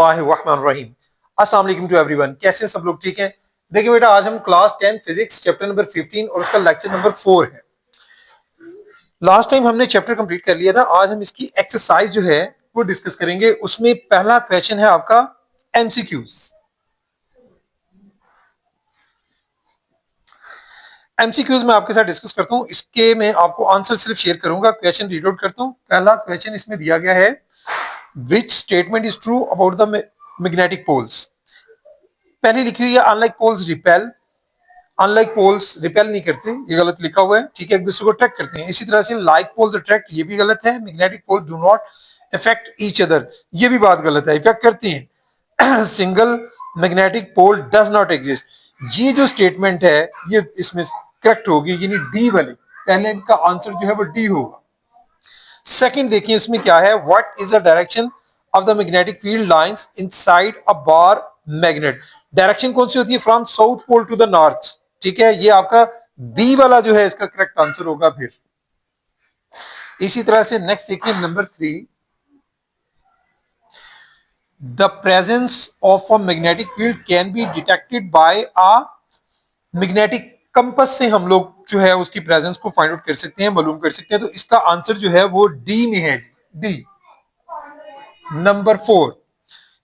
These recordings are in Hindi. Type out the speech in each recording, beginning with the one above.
बिस्मिल्लाहिर्रहमानिर्रहीम। अस्सलाम वालेकुम टू एवरीवन। कैसे हैं सब लोग? ठीक हैं? देखिए बेटा, आज हम क्लास 10 फिजिक्स चैप्टर नंबर 15 और उसका लेक्चर नंबर 4 है। लास्ट टाइम हमने चैप्टर कंप्लीट कर लिया था। आज हम इसकी एक्सरसाइज जो है वो डिस्कस करेंगे। उसमें पहला क्वेश्चन है आपका एमसीक्यूज। एमसीक्यूज में आपके साथ डिस्कस करता हूं। इसके मैं आपको आंसर सिर्फ शेयर करूंगा। क्वेश्चन रीड आउट करता हूं। पहला क्वेश्चन इसमें दिया गया है, which statement is true about the magnetic poles. पहले लिखी हुई है unlike poles repel. Unlike poles repel नहीं करते, ये गलत लिखा हुआ है। ठीक है, एक दूसरे को अट्रैक्ट करते हैं। इसी तरह से लाइक पोल्स अट्रैक्ट, ये भी गलत है। Magnetic pole do not effect each other, ये भी बात गलत है, इफेक्ट करती हैं। Single magnetic pole does not exist, ये जो स्टेटमेंट है ये इसमें करेक्ट होगी, यानी डी वाली। पहले इनका आंसर जो है वो डी होगा। सेकंड देखिए इसमें क्या है, what is the direction of the magnetic field lines inside a bar magnet. Direction कौन सी होती है? From south pole to the north. ठीक है, ये आपका बी वाला जो है इसका करेक्ट आंसर होगा। फिर इसी तरह से नेक्स्ट देखिए number 3, the presence of a magnetic field can be detected by a magnetic compass से हम लोग जो है उसकी प्रेजेंस को फाइंड आउट कर सकते हैं, मालूम कर सकते हैं। तो इसका आंसर जो है वो डी में है जी, डी नंबर 4।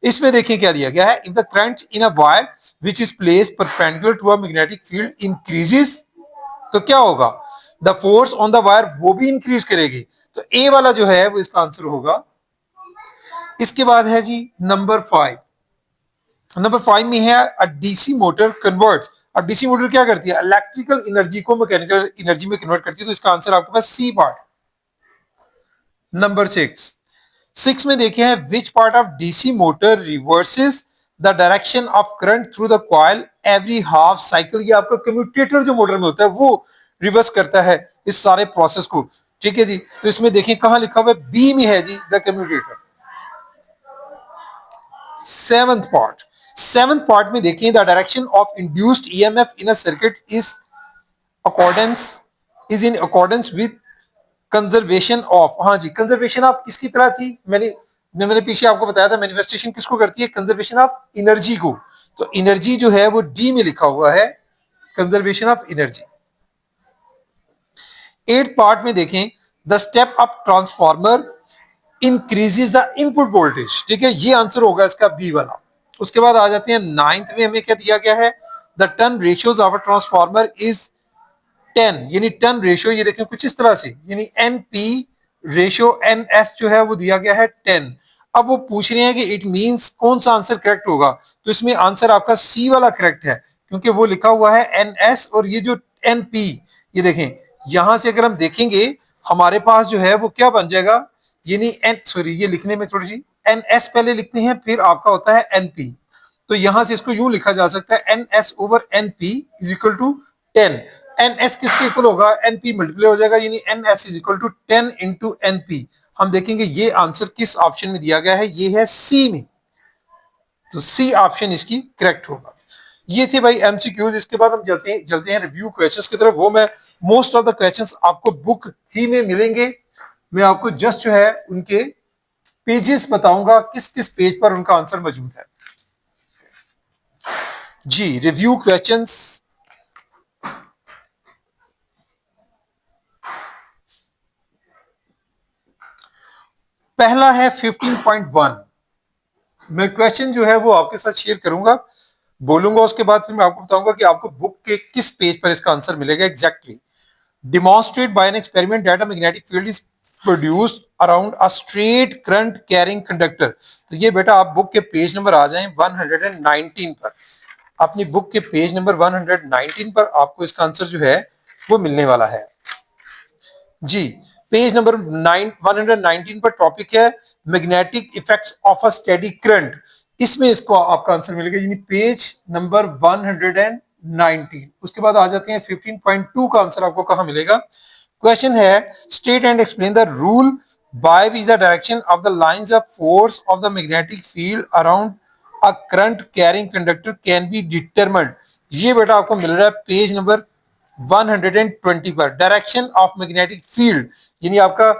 इसमें देखिए क्या दिया गया है, if the current in a wire which is placed perpendicular to a magnetic field increases, तो क्या होगा? The force on the wire वो भी इंक्रीज करेगी। तो ए वाला जो है वो इसका आंसर होगा। इसके बाद है जी नंबर 5। नंबर 5 में है अ डीसी मोटर कन्वर्ट्स। अब डीसी मोटर क्या करती है? इलेक्ट्रिकल एनर्जी को मैकेनिकल एनर्जी में कन्वर्ट करती है। तो इसका आंसर आपके पास सी पार्ट। नंबर 6 में देखे हैं, which part of DC motor reverses the direction of current through the coil every half cycle. ये आपका कम्यूटेटर जो मोटर में होता है वो रिवर्स करता है इस सारे प्रोसेस को। ठीक है जी, तो इसमें देखें कहां लिखा हुआ है, बी में है जी, द कम्यूटेटर। सेवंथ पार्ट में देखिए, the direction of induced EMF in a circuit is in accordance with conservation of. हाँ जी, कंजर्वेशन ऑफ किसकी तरह थी? मैंने पीछे आपको बताया था, मैनिफेस्टेशन किसको करती है? कंजर्वेशन ऑफ एनर्जी को। तो एनर्जी जो है वो डी में लिखा हुआ है, conservation of energy. 8th part में देखें, the step up transformer increases the input voltage. ठीक है, ये आंसर होगा इसका बी वाला। उसके बाद आ जाते हैं 9th में, हमें क्या दिया गया है, the turn ratios of a transformer is 10, यानी टर्न रेशियो ये देखें कुछ इस तरह से, यानी N P ratio N S जो है वो दिया गया है 10। अब वो पूछ रहे हैं कि इट मींस कौन सा आंसर करेक्ट होगा। तो इसमें आंसर आपका सी वाला करेक्ट है, क्योंकि वो लिखा हुआ है एन एस और ये जो एन पी, ये देखें यहां से अगर हम देखेंगे हमारे पास जो है वो क्या बन जाएगा, यानी एन, सॉरी ये लिखने में थोड़ी सी, एन एस पहले लिखते हैं फिर आपका होता है एन पी। तो यहां से इसको यूं लिखा जा सकता है, N S over N P is equal to 10। N S किसके इक्वल होगा? एन पी मल्टीप्लाई हो जाएगा, यानी N S is equal to 10 into N P. हम देखेंगे ये आंसर किस ऑप्शन में दिया गया है, ये है सी में। तो सी ऑप्शन इसकी करेक्ट होगा। ये थे भाई एमसीक्यूज। इसके बाद हम चलते हैं रिव्यू क्वेश्चंस की तरफ। वो मैं मोस्ट ऑफ द क्वेश्चंस आपको बुक ही में मिलेंगे। मैं आपको जस्ट जो है उनके पेजेस बताऊंगा, किस किस पेज पर उनका आंसर मौजूद है जी। रिव्यू क्वेश्चंस, पहला है 15.1। मैं क्वेश्चन जो है वो आपके साथ शेयर करूंगा, बोलूंगा, उसके बाद फिर मैं आपको बताऊंगा कि आपको बुक के किस पेज पर इसका आंसर मिलेगा exactly. Demonstrate by an experiment that a magnetic field is produced around a straight current carrying conductor. तो ये बेटा आप बुक के पेज नंबर आ जाएं 119 पर। अपनी बुक के पेज नंबर 119 पर आपको इसका आंसर जो है वो मिलने वाला है जी। पेज नंबर 119 पर टॉपिक है magnetic effects of a steady current. इसमें इसको आपका आंसर मिलेगा, यानी पेज नंबर 119। उसके बाद आ जाते हैं 15.2 का आंसर आपको कहां मिलेगा। क्वेश्चन है, state and explain the rule by which the direction of the lines of force of the magnetic field around a current carrying conductor can be determined. ये बेटा आपको मिल रहा है पेज नंबर 120 पर। डायरेक्शन ऑफ मैग्नेटिक फील्ड, यानी आपका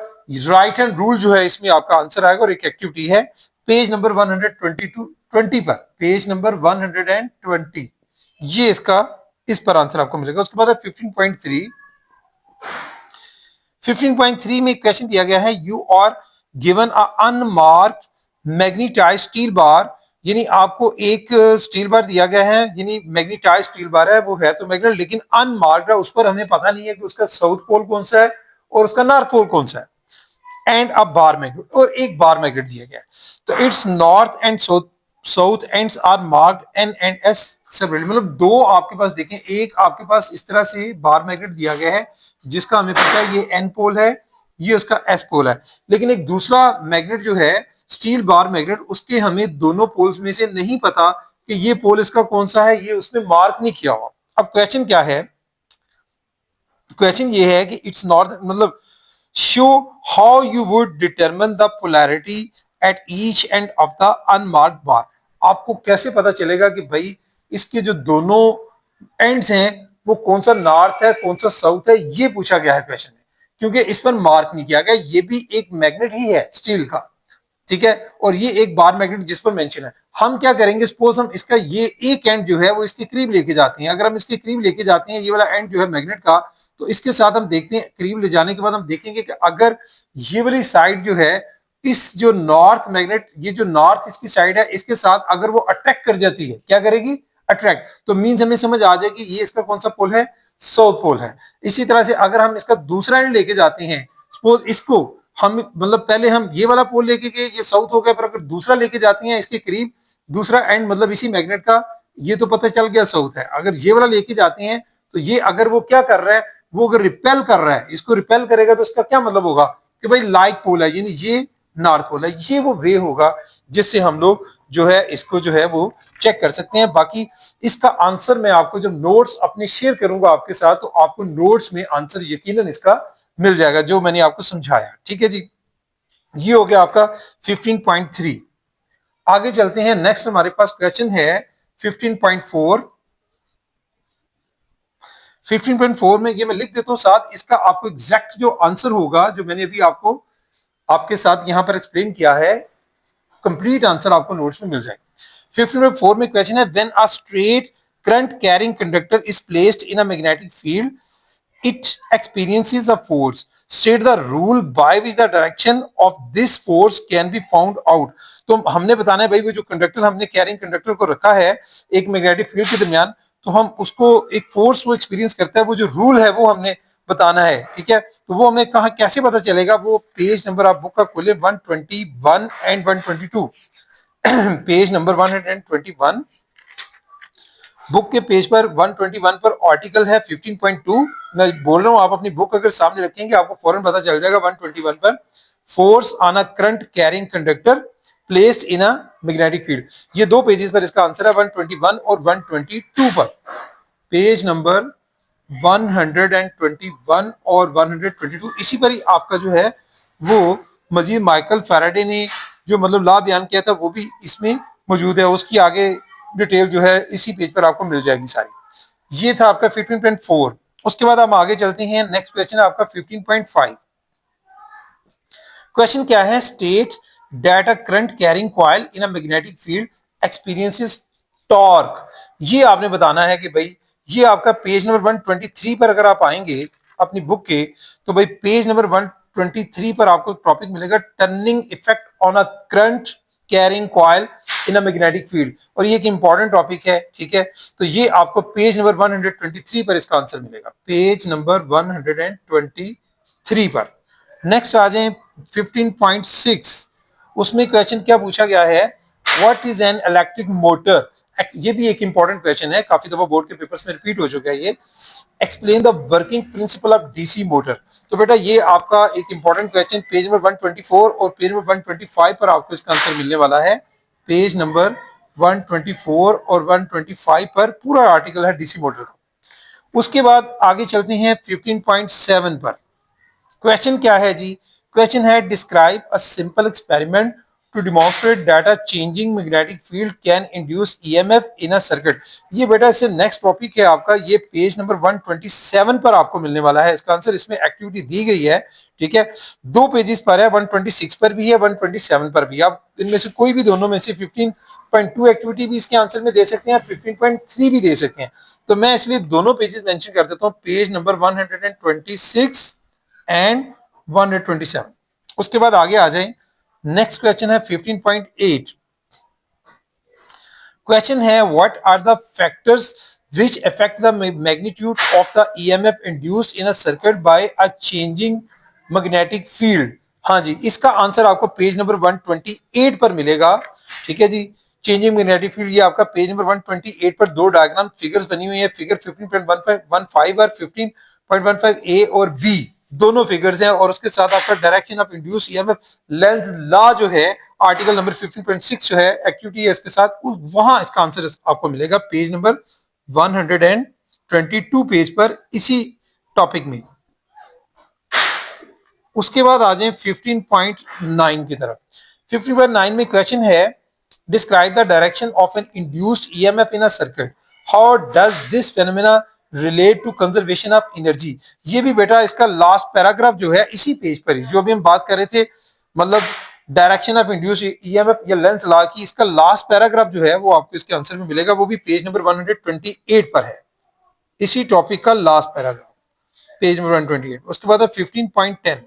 राइट हैंड रूल जो है इसमें आपका आंसर आएगा, और एक एक्टिविटी है पेज नंबर 120 पर, पेज नंबर 120 ये इसका इस पर आंसर आपको मिलेगा। उसके बाद 15.3 में क्वेश्चन दिया गया है, you are given a unmarked magnetized steel bar, यानी आपको एक स्टील बार दिया गया है, यानी मैग्नेटाइज्ड स्टील बार है, वो है तो मैग्नेट लेकिन अनमार्क्ड है, उस पर हमें पता नहीं है कि उसका साउथ पोल कौन सा है और उसका नॉर्थ पोल कौन सा है, एंड अ बार मैग्नेट, और एक बार मैग्नेट दिया गया है। तो its north and south ends are marked N and S separately, मतलब दो आपके पास देखें, एक आपके पास इस तरह से बार मैग्नेट दिया गया है जिसका हमें पता है ये एन पोल है, ये उसका एस पोल है, लेकिन एक दूसरा मैग्नेट जो है स्टील बार मैग्नेट, उसके हमें दोनों पोल्स में से नहीं पता कि ये पोल इसका कौन सा है, ये उसमें मार्क नहीं किया हुआ। अब क्वेश्चन क्या है, क्वेश्चन ये है कि इट्स नॉट, मतलब show how you would determine the polarity at each end of the unmarked bar, आपको कैसे पता चलेगा कि भाई इसके जो दोनों एंड्स हैं वो कौन सा नॉर्थ है कौन सा साउथ है, ये पूछा गया है क्वेश्चन में, क्योंकि इस पर मार्क नहीं किया गया, ये भी एक मैग्नेट ही है स्टील का, ठीक है, और ये एक बार मैग्नेट जिस पर मेंशन है। हम क्या करेंगे, सपोज हम इसका ये एक एंड जो है वो इसके करीब लेके जाते हैं, अगर हम इसके करीब लेके जाते हैं ये वाला एंड जो है मैग्नेट का, तो इसके साथ हम देखते हैं करीब ले जाने के बाद हम देखेंगे कि अगर ये वाली साइड जो है इस जो नॉर्थ मैग्नेट, ये जो नॉर्थ इसकी साइड है इसके साथ अगर वो अट्रैक्ट कर जाती है, क्या करेगी, अट्रैक्ट, तो मीन्स हमें समझ आ जाएगी ये इसका कौन सा पोल है, साउथ पोल है। इसी तरह से अगर हम इसका दूसरा एंड लेके जाते हैं, सपोज इसको हम, मतलब पहले हम ये वाला पोल लेके गए ये साउथ हो गया, पर अगर दूसरा लेके जाती हैं इसके करीब, दूसरा एंड मतलब इसी मैग्नेट का, ये तो पता चल गया साउथ है, अगर ये वाला लेके जाते हैं तो ये अगर वो क्या कर रहा है, वो अगर रिपेल कर रहा है, इसको रिपेल करेगा तो इसका क्या मतलब होगा कि भाई लाइक पोल है, यानी ये नॉर्थ पोल है, ये वो वे होगा जिससे हम लोग जो है इसको जो है वो चेक कर सकते हैं। बाकी इसका आंसर मैं आपको जब नोट्स अपने शेयर करूंगा आपके साथ, तो आपको नोट्स में आंसर यकीनन इसका मिल जाएगा जो मैंने आपको समझाया, ठीक है जी। ये हो गया आपका 15.3। आगे चलते हैं, नेक्स्ट हमारे पास क्वेश्चन है 15.4। 15.4 में ये मैं लिख देता हूं साथ, इसका आपको एग्जैक्ट जो आंसर होगा जो मैंने अभी आपको आपके साथ यहां पर एक्सप्लेन किया है, कंप्लीट आंसर आपको नोट्स में मिल जाएगा। 15.4 में क्वेश्चन है, when a straight current carrying conductor is placed in a magnetic field it experiences a force, state the rule by which the direction of this force can be found out। तो हमने बताना है भाई वो जो कंडक्टर हमने कैरिंग कंडक्टर को रखा है एक मैग्नेटिक फील्ड के दरमियान, तो हम उसको एक फोर्स वो एक्सपीरियंस करता है, वो जो रूल है वो हमने बताना है, ठीक है। तो वो हमें कहाँ कैसे पता चलेगा, वो पेज नंबर आप बुक का खोले 121 एंड 122 पेज नंबर 121 बुक के पेज पर 121 पर आर्टिकल है 15.2। मैं बोल रहा हूं आप अपनी बुक अगर सामने रखेंगे आपको फौरन पता चल जाएगा 121 पर, force on a current carrying conductor placed in a magnetic field. ये दो पेजेस पर इसका आंसर है 121 और 122 पर, पेज नंबर 121 और 122 इसी पर ही आपका जो है वो मजीद माइकल फैराडे ने जो मतलब लॉ बयान किया था वो भी इसमें मौजूद है, उसकी आगे डिटेल जो है इसी पेज पर आपको मिल जाएगी सारी। ये था आपका 15.4। उसके बाद हम आगे चलते हैं, नेक्स्ट क्वेश्चन है आपका 15.5। क्वेश्चन क्या है, state that a current carrying coil in a magnetic field experiences torque. ये आपने बताना है कि भाई ये आपका पेज नंबर 123 पर अगर आप आएंगे अपनी बुक के, तो भाई पेज नंबर 123 पर आपको टॉपिक मिलेगा turning effect on a current carrying coil in a magnetic field, और ये एक इंपॉर्टेंट टॉपिक है, ठीक है। तो ये आपको पेज नंबर 123 पर इसका आंसर मिलेगा, पेज नंबर 123 पर। नेक्स्ट आ जाए 15.6। उसमें क्वेश्चन क्या पूछा गया है, what is an electric motor. ये भी एक इंपॉर्टेंट क्वेश्चन है, काफी दफा बोर्ड के पेपर्स में रिपीट हो चुका है ये। Explain the working principle of DC motor. तो बेटा ये आपका एक इंपॉर्टेंट क्वेश्चन पेज नंबर 124 और पेज नंबर 125 पर आपको इसका आंसर मिलने वाला है। पेज नंबर 124 और 125 पर पूरा आर्टिकल है डीसी मोटर का। उसके बाद आगे चलते हैं 15.7 पर। क्वेश्चन क्या है जी, क्वेश्चन है describe a simple experiment to demonstrate that a changing magnetic field can induce EMF in a circuit। ये बेटा इससे नेक्स्ट टॉपिक है आपका, ये पेज नंबर 127 पर आपको मिलने वाला है इसका आंसर। इसमें एक्टिविटी दी गई है, ठीक है, दो पेजेस पर है, 126 पर भी है, 127 पर भी। आप इनमें से कोई भी दोनों में से 15.2 एक्टिविटी भी इसके आंसर में दे सकते हैं और 15.3 भी दे सकते हैं। तो मैं इसलिए दोनों पेजेस मेंशन कर देता हूं, पेज नंबर 126 एंड 127। उसके बाद आगे आ जाए, नेक्स्ट क्वेश्चन है 15.8। क्वेश्चन है what are the factors which affect the magnitude of the EMF induced in a circuit by a changing magnetic field। हाँ जी, इसका आंसर आपको पेज नंबर 128 पर मिलेगा, ठीक है जी। चेंजिंग मैग्नेटिक फील्ड, ये आपका पेज नंबर 128 पर दो डायग्राम फिगर्स बनी हुई है, फिगर 15.15 और 15.15 ए और बी दोनों फिगर्स हैं, और उसके साथ आपका direction of induce EMF Lenz law जो है आर्टिकल नंबर 15.6 जो है एक्टिविटी है इसके साथ, वहां इसका आंसर आपको मिलेगा पेज नंबर 122 पेज पर इसी टॉपिक में। उसके बाद आ जाए 15.9 की तरफ। 15.9 में क्वेश्चन है describe the direction of an induced EMF in a circuit, how does this phenomena relate to conservation of energy. ये भी बेटा इसका लास्ट पैराग्राफ जो है इसी पेज पर ही, जो भी हम बात कर रहे थे, मतलब डायरेक्शन ऑफ इंड्यूस्ड ईएमएफ या लेंस लॉ की, इसका लास्ट पैराग्राफ जो है वो आपको इसके आंसर में मिलेगा, वो भी पेज नंबर 128 पर है, इसी टॉपिक का लास्ट पैराग्राफ पेज नंबर 128। उसके बाद 15.10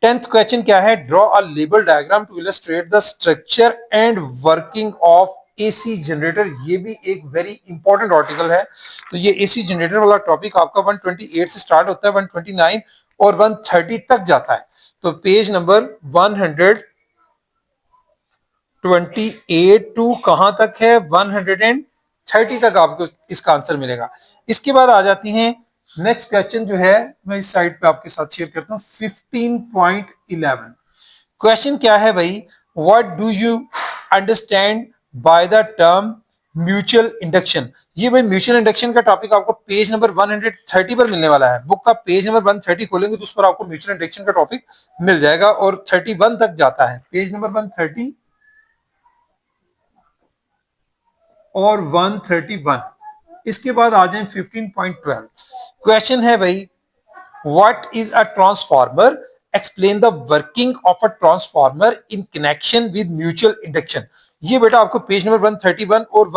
10th क्वेश्चन क्या है, draw a label diagram to illustrate the structure and working of AC generator. ये भी एक वेरी इंपॉर्टेंट आर्टिकल है। तो ये एसी जनरेटर वाला टॉपिक आपका 128 से स्टार्ट होता है, 129 और 130 तक जाता है। तो पेज नंबर 128 टू कहां तक है, 130 तक आपको इसका आंसर मिलेगा। इसके बाद आ जाती हैं नेक्स्ट क्वेश्चन जो है, मैं इस साइड पे आपके साथ शेयर करता हूं, 15.11। क्वेश्चन क्या है भाई, what do you understand by the term mutual induction. ये भाई म्यूचुअल इंडक्शन का टॉपिक आपको पेज नंबर 130 पर मिलने वाला है। बुक का पेज नंबर 130 खोलेंगे तो उस पर आपको म्यूचुअल इंडक्शन का टॉपिक मिल जाएगा, और 31 तक जाता है, पेज नंबर 130 और 131। इसके बाद आ जाए 15.12। क्वेश्चन है भाई, what is a transformer, explain the working of a transformer in connection with mutual induction. ये बेटा आपको पेज नंबर 131 और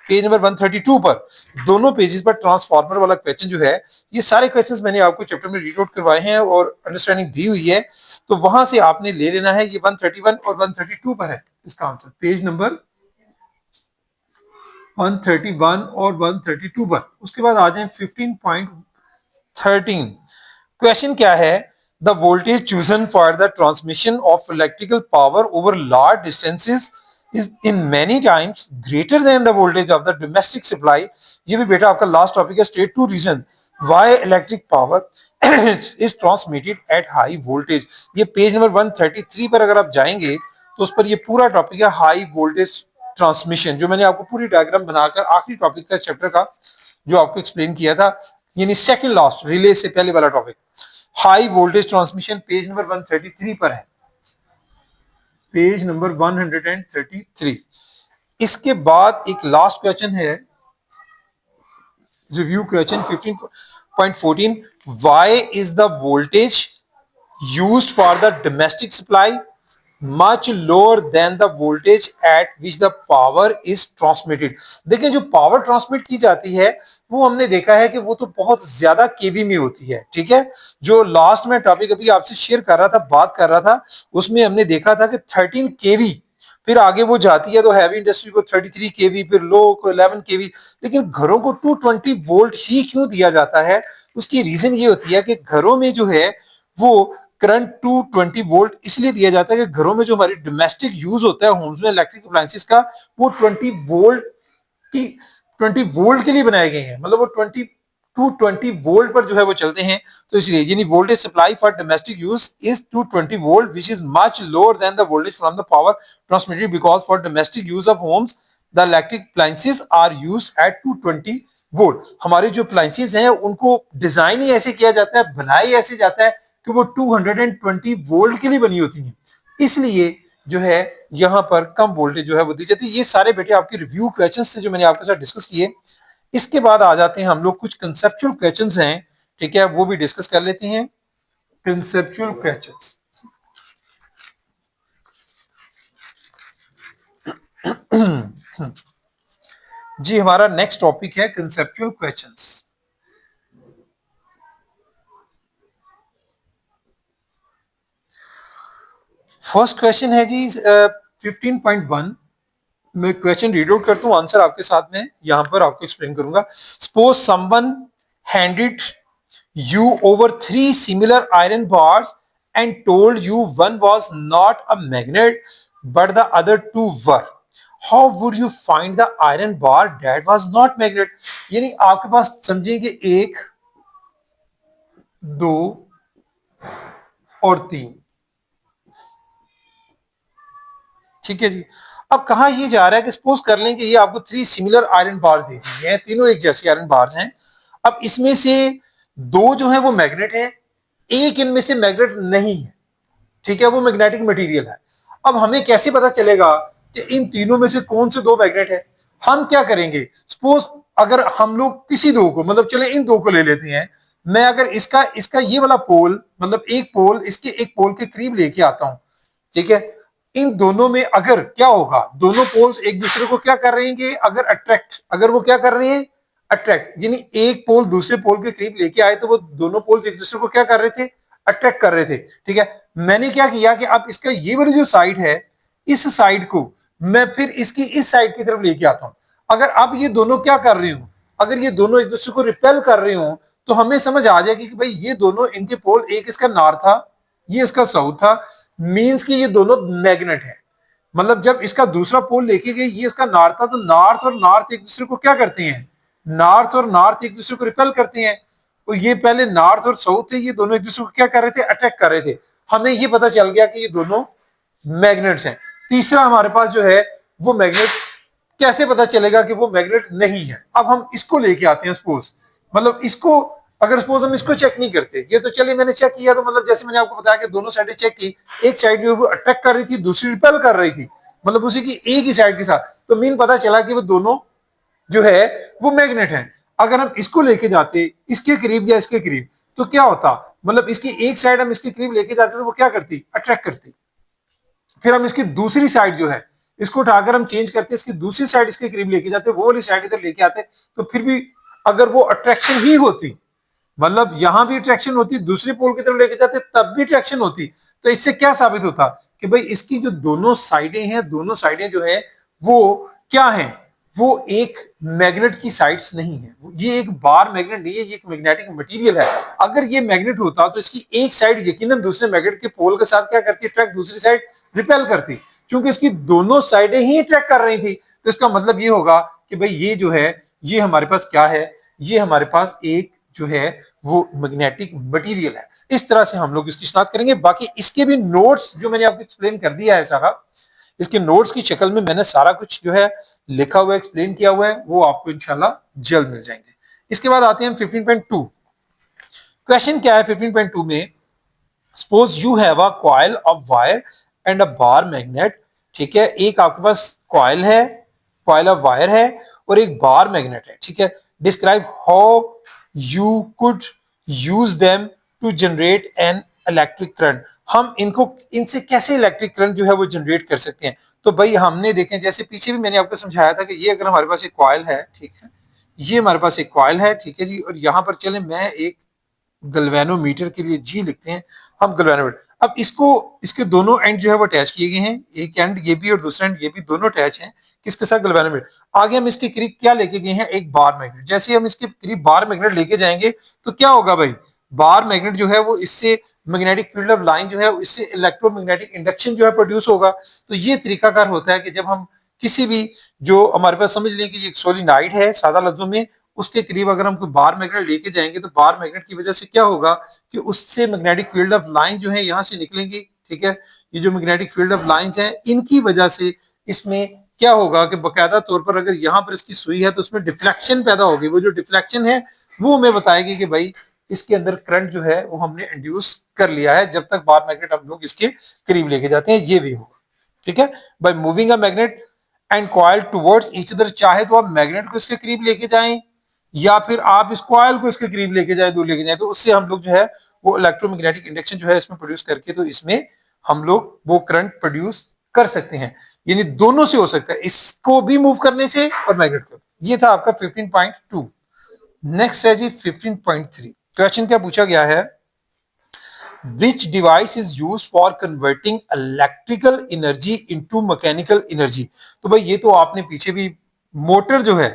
पेज नंबर 132 पर, दोनों पेजेस पर ट्रांसफार्मर वाला क्वेश्चन जो है, ये सारे क्वेश्चंस मैंने आपको चैप्टर में रीड आउट करवाए हैं और अंडरस्टैंडिंग दी हुई है, तो वहां से आपने ले लेना है। ये 131 और 132 पर है इसका आंसर, पेज नंबर 131 और 132 पर। उसके बाद आ जाए 15.13। क्वेश्चन क्या है, the voltage chosen for the transmission of electrical power over large distances is in many times greater than the voltage of the domestic supply. ये भी बेटा आपका लास्ट टॉपिक है, state two reason why electric power is transmitted at high voltage. ये पेज नंबर 133 पर अगर आप जाएंगे तो उस पर ये पूरा टॉपिक है हाई वोल्टेज ट्रांसमिशन, जो मैंने आपको पूरी डायग्राम बनाकर आखिरी टॉपिक था चैप्टर का जो आपको एक्सप्लेन किया था, यानी सेकंड लास्ट रिले से पहले वाला topic, high voltage transmission, page number 133 पर है, पेज नंबर 133। इसके बाद एक लास्ट क्वेश्चन है, review question 15.14। Why is the voltage used for the domestic supply much lower than the voltage at which the power is transmitted। देखिए जो पावर ट्रांसमिट की जाती है वो हमने देखा है कि वो तो बहुत ज्यादा केवी में होती है, ठीक है। जो लास्ट में टॉपिक अभी आपसे शेयर कर रहा था, बात कर रहा था, उसमें हमने देखा था कि 13 केवी, फिर आगे वो जाती है तो हैवी इंडस्ट्री को 33 केवी, फिर लो को 11 केवी, लेकिन घरों को 220 वोल्ट ही क्यों दिया जाता है। उसकी रीजन ये होती है कि घरों में जो है वो करंट 220 वोल्ट इसलिए दिया जाता है कि घरों में जो हमारी डोमेस्टिक यूज होता है होम्स में इलेक्ट्रिक अप्लायंसेस का, वो 20 वोल्ट की 20 वोल्ट के लिए बनाए गए हैं, मतलब वो 220 वोल्ट पर जो है वो चलते हैं। तो इसलिए यानी voltage supply for domestic use is 220 volt which is much lower than the voltage from the power transmitted, because for domestic use of homes the electric appliances are used at 220 volt. हमारे जो अप्लायंसेस हैं उनको डिजाइन ही ऐसे किया जाता है, बनाया ऐसे जाता है कि वो 220 वोल्ट के लिए बनी होती हैं। इसलिए जो है यहां पर कम वोल्टेज जो है वो दी जाती है। ये सारे बेटे आपके रिव्यू क्वेश्चंस थे जो मैंने आपके साथ डिस्कस किए। इसके बाद आ जाते हैं हम लोग कुछ कंसेप्चुअल क्वेश्चंस हैं, ठीक है, वो भी डिस्कस कर लेते हैं। कंसेप्चुअल क्वेश्चंस, जी हमारा नेक्स्ट टॉपिक है कंसेप्चुअल क्वेश्चंस। फर्स्ट क्वेश्चन है जी 15.1। मैं क्वेश्चन रीड आउट करता हूं, आंसर आपके साथ में यहां पर आपको एक्सप्लेन करूंगा। Suppose someone handed you over 3 similar iron bars and told you one was not a magnet but the other two were. How would you find the iron bar that was not magnet? यानी आपके पास समझेंगे 1, 2 और 3, ठीक है जी। अब कहा ये जा रहा है कि सपोज कर लें कि ये आपको 3 सिमिलर आयरन बार्स दे दी हैं, तीनों एक जैसी आयरन बार्स हैं। अब इसमें से 2 जो है वो मैग्नेट है, एक इनमें से मैग्नेट नहीं है, ठीक है, वो मैग्नेटिक मटेरियल है। अब हमें कैसे पता चलेगा कि इन तीनों में से कौन से 2 मैग्नेट है? हम क्या करेंगे, सपोज अगर हम लोग किसी 2 को, मतलब चले इन 2 को ले लेते हैं। मैं अगर इसका इसका ये वाला पोल, मतलब एक पोल इसके एक पोल के करीब लेके आता हूं, ठीक है। इन दोनों में अगर क्या होगा, दोनों पोल्स एक दूसरे को क्या कर रहे हैं, अगर अट्रैक्ट, अगर वो क्या कर रहे हैं, अट्रैक्ट, यानी एक पोल दूसरे पोल के करीब लेके आए तो वो दोनों पोल्स एक दूसरे को क्या कर रहे थे, अट्रैक्ट कर रहे थे, ठीक है। मैंने क्या किया कि अब इसका ये वाली जो साइड है, इस साइड को मैं फिर इसकी इस साइड की तरफ लेके आता हूं। अगर अब ये दोनों क्या कर रहे हो, अगर ये दोनों एक दूसरे को रिपेल कर रहे हो, तो हमें समझ आ जाएगी कि भाई ये दोनों, इनके पोल, एक इसका नॉर्थ था, ये इसका साउथ था, मींस कि ये दोनों मैग्नेट है। मतलब जब इसका दूसरा पोल लेके गए, ये इसका नॉर्थ था, तो नॉर्थ और नॉर्थ एक दूसरे को क्या करते हैं, नॉर्थ और नॉर्थ एक दूसरे को रिपेल करते हैं। तो ये पहले नॉर्थ और साउथ थे, ये दोनों एक दूसरे को क्या कर रहे थे, अटैक कर रहे थे। हमें ये पता चल गया कि ये दोनों मैग्नेट्स हैं। तीसरा हमारे पास जो है वो मैग्नेट, कैसे पता चलेगा कि वो मैग्नेट नहीं है? अब हम इसको लेके आते हैं, सपोज, मतलब इसको अगर सपोज हम इसको चेक नहीं करते, ये तो चलिए मैंने चेक किया, तो मतलब जैसे मैंने आपको बताया कि दोनों साइडें चेक की, एक साइड जो वो अटैक कर रही थी, दूसरी रिपेल कर रही थी, मतलब उसी की एक ही साइड के साथ, तो मीन पता चला कि वो दोनों जो है वो मैग्नेट है। अगर हम इसको लेके जाते इसके करीब या इसके करीब, तो क्या होता, मतलब इसकी एक साइड हम इसके करीब लेके जाते तो वो क्या करती, अट्रैक्ट करती। फिर हम इसकी दूसरी साइड जो है, इसको उठाकर हम चेंज करते, इसकी दूसरी साइड इसके करीब लेके जाते, वो वाली साइड इधर लेके आते, तो फिर भी अगर वो अट्रैक्शन ही होती, मतलब यहां भी अट्रैक्शन होती, दूसरे पोल की तरफ लेके जाते तब भी अट्रैक्शन होती, तो इससे क्या साबित होता कि भाई इसकी जो दोनों साइडें हैं, दोनों साइडें जो है वो क्या है, वो एक मैग्नेट की साइड्स नहीं है, ये एक बार मैग्नेट नहीं है, ये एक मैग्नेटिक मटेरियल है। अगर ये मैग्नेट होता तो इसकी एक साइड यकीनन दूसरे मैग्नेट के पोल के साथ क्या करती, अट्रैक्ट, दूसरी साइड रिपेल करती। क्योंकि इसकी दोनों साइडें ही अट्रैक्ट कर रही थी, तो इसका मतलब ये होगा कि भाई ये जो है, ये हमारे पास क्या है, ये हमारे पास एक जो है वो मैग्नेटिक मटेरियल है। इस तरह से हम लोग इसकी शिनाख्त करेंगे। बाकी इसके भी नोट्स जो मैंने आपको एक्सप्लेन कर दिया है सारा, इसके नोट्स की शक्ल में मैंने सारा कुछ जो है लिखा हुआ, एक्सप्लेन किया हुआ है, वो आपको इंशाल्लाह जल्द मिल जाएंगे। इसके बाद आते हैं 15.2। क्वेश्चन क्या है 15.2 में, suppose you have a coil of wire and a bar magnet, ठीक है, एक आपके पास कॉइल है, कॉइल ऑफ वायर है, और एक बार मैग्नेट है, ठीक है। Describe how you could use them to generate an electric current. हम इनको, इनसे कैसे इलेक्ट्रिक करंट जो है वो जनरेट कर सकते हैं? तो भाई हमने देखें, जैसे पीछे भी मैंने आपको समझाया था कि ये अगर हमारे पास एक कॉइल है, ठीक है, ये हमारे पास एक कॉइल है, ठीक है जी, और यहां पर चले मैं एक गल्वेनोमीटर के लिए जी लिखते हैं हम, गल्वेनोमीटर। अब इसको, इसके दोनों एंड जो है वो अटैच किए गए हैं, एक एंड ये भी और दूसरा एंड ये भी, दोनों अटैच हैं किसके साथ, गल्वेनोमीटर। आगे हम इसके करीब क्या लेके गए हैं, एक बार मैग्नेट। जैसे हम इसके करीब बार मैग्नेट लेके जाएंगे तो क्या होगा भाई, बार मैग्नेट जो है वो इससे मैग्नेटिक फील्ड ऑफ लाइन जो है इससे इलेक्ट्रोमैग्नेटिक इंडक्शन जो है प्रोड्यूस होगा। तो ये तरीकाकार होता है कि जब हम किसी भी, जो हमारे पास समझ लें कि एक सोलिनॉइड है सादा लफ्जों में, उसके करीब अगर हम कोई बार मैग्नेट लेके जाएंगे तो बार मैग्नेट की वजह से क्या होगा कि उससे मैग्नेटिक फील्ड ऑफ लाइन जो है यहां से निकलेंगी, ठीक है। ये जो मैग्नेटिक फील्ड ऑफ लाइंस हैं, इनकी वजह से इसमें क्या होगा कि बकायदा तौर पर अगर यहाँ पर इसकी सुई है तो उसमें डिफ्लेक्शन पैदा होगी। वो जो डिफ्लेक्शन है वो हमें बताएगी कि भाई इसके अंदर करंट जो है वो हमने इंड्यूस कर लिया है, जब तक बार मैग्नेट हम लोग इसके करीब लेके जाते हैं, ये भी होगा। ठीक है, by moving a magnet and coil towards each other, चाहे तो आप मैग्नेट को इसके करीब लेके जाएं या फिर आप इस कॉइल को इसके करीब लेके जाएं, दूर लेके जाएं, तो उससे हम लोग जो है वो इलेक्ट्रोमैग्नेटिक इंडक्शन जो है इसमें प्रोड्यूस करके, तो इसमें हम लोग वो करंट प्रोड्यूस कर सकते हैं। यानी दोनों से हो सकता है, इसको भी मूव करने से और मैग्नेट को। ये था आपका 15.2। नेक्स्ट है जी 15.3। क्वेश्चन क्या पूछा गया है, which device is used for converting electrical energy into mechanical energy। तो भाई ये तो आपने पीछे भी, मोटर जो है,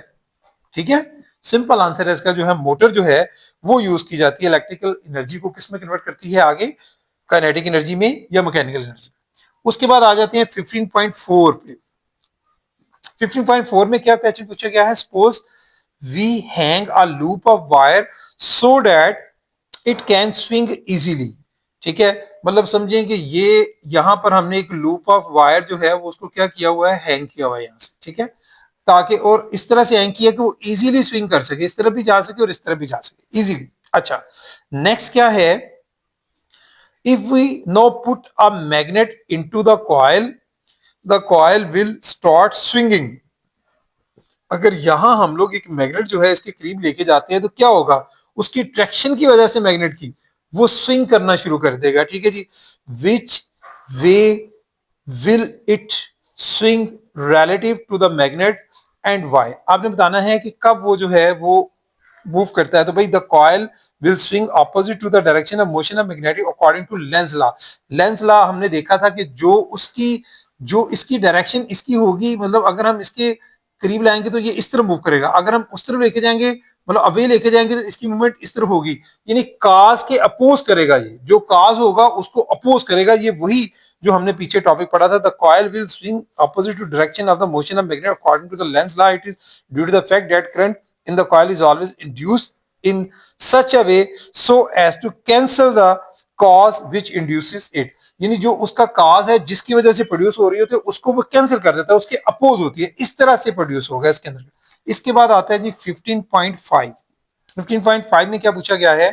ठीक है, सिंपल आंसर है इसका जो है, मोटर जो है वो यूज की जाती है इलेक्ट्रिकल एनर्जी को किस में कन्वर्ट करती है, आगे काइनेटिक एनर्जी में या मैकेनिकल एनर्जी में। उसके बाद आ जाते हैं 15.4 पे। 15.4 में क्या क्वेश्चन पूछा गया है, suppose we hang a loop of wire so that it can swing easily. ठीक है, मतलब समझें कि ये यहां पर हमने एक लूप ऑफ वायर जो है वो उसको क्या किया हुआ है, हैंग किया हुआ है यहां से, ठीक है, ताकि और इस तरह से हैंग किया कि वो इजीली स्विंग कर सके, इस तरफ भी जा सके और इस तरफ भी जा सके इजीली। अच्छा, नेक्स्ट क्या है, if we no put a magnet into the coil will start swinging. अगर यहां हम लोग एक मैग्नेट जो है इसके करीब लेके जाते हैं तो क्या होगा, उसकी ट्रैक्शन की वजह से मैग्नेट की वो स्विंग करना शुरू कर देगा। ठीक है जी, which way will it swing relative to the magnet and Y. आपने बताना है कि कब वो जो है वो मूव करता है। तो भाई the coil will swing opposite to the direction of motion of magnetic according to Lenz law. Lenz law हमने देखा था कि जो इसकी डायरेक्शन इसकी होगी, मतलब अगर हम इसके करीब लाएंगे तो ये इस तरफ मूव करेगा, अगर हम उस तरफ लेके जाएंगे, मतलब अवे लेके जाएंगे, तो इसकी मूवमेंट इस तरफ होगी, यानी काज के अपोज करेगा, ये जो काज होगा उसको अपोज करेगा। ये वही जो हमने पीछे टॉपिक पढ़ा था, the coil will swing opposite to direction of the motion of magnet according to the Lenz law. It is due to the fact that current in the coil is always induced in such a way so as to cancel the cause which induces it। यानी जो उसका cause है जिसकी वजह से प्रोड्यूस हो रही होती है उसको वो कैंसिल कर देता है, उसके अपोज होती है, इस तरह से प्रोड्यूस होगा इसके अंदर। इसके बाद आता है जी 15.5। 15.5 में क्या पूछा गया है,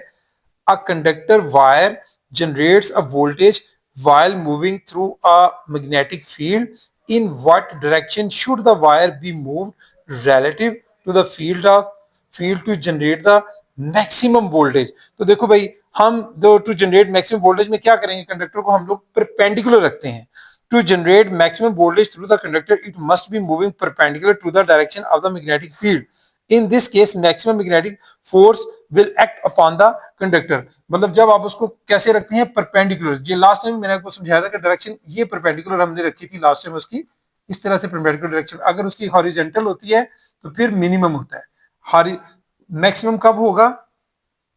a conductor wire generates a voltage while moving through a magnetic field, in what direction should the wire be moved relative to the field to generate the maximum voltage। तो देखो भाई, हम दो टू जनरेट मैक्सिमम वोल्टेज में क्या करेंगे, कंडक्टर को हम लोग परपेंडिकुलर रखते हैं। To generate maximum voltage through the conductor it must be moving perpendicular to the direction of the magnetic field. In this case maximum magnetic force will act upon the conductor. मतलब जब आप उसको कैसे रखते हैं, परपेंडिकुलर। ये लास्ट टाइम मैंने आपको समझाया था कि डायरेक्शन ये परपेंडिकुलर हमने रखी थी लास्ट टाइम, उसकी इस तरह से परपेंडिकुलर डायरेक्शन। अगर उसकी हॉरिजॉन्टल होती है तो फिर मिनिमम होता है, मैक्सिमम कब होगा,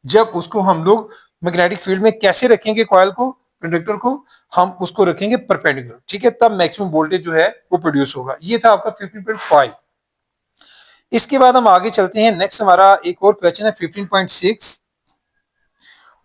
जब उसको हम लोग मैग्नेटिक फील्ड में कैसे रखेंगे, कॉइल को, कंडक्टर को, हम उसको रखेंगे परपेंडिकुलर, ठीक है, तब मैक्सिमम वोल्टेज जो है वो प्रोड्यूस होगा। ये था आपका 15.5। इसके बाद हम आगे चलते हैं, नेक्स्ट हमारा एक और क्वेश्चन है 15.6।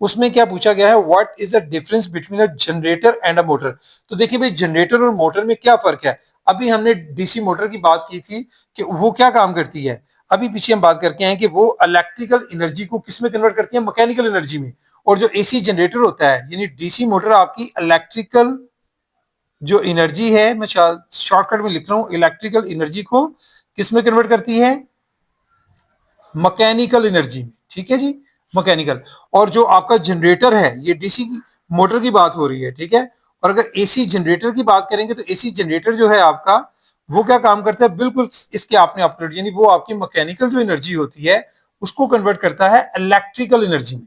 उसमें क्या पूछा गया है, what is the difference between a generator and a motor. तो देखिए भाई, जनरेटर और मोटर में क्या फर्क है। अभी हमने डीसी मोटर की बात की थी कि वो क्या काम करती है, अभी पीछे हम बात करके आए कि वो इलेक्ट्रिकल एनर्जी को किस में कन्वर्ट करती है, मैकेनिकल एनर्जी में। और जो एसी जनरेटर होता है, यानी डीसी मोटर आपकी इलेक्ट्रिकल जो एनर्जी है, मैं शॉर्टकट में लिख रहा हूं, इलेक्ट्रिकल एनर्जी को किस में कन्वर्ट करती है, मैकेनिकल एनर्जी में। ठीक है जी, मैकेनिकल। और जो आपका जनरेटर है, ये डीसी मोटर की बात हो रही है, ठीक है। और अगर एसी जनरेटर की बात करेंगे तो एसी जनरेटर जो है आपका, वो क्या काम करता है, बिल्कुल इसके आपने ऑपोजिट, यानी वो आपकी मैकेनिकल जो एनर्जी होती है उसको कन्वर्ट करता है इलेक्ट्रिकल एनर्जी में।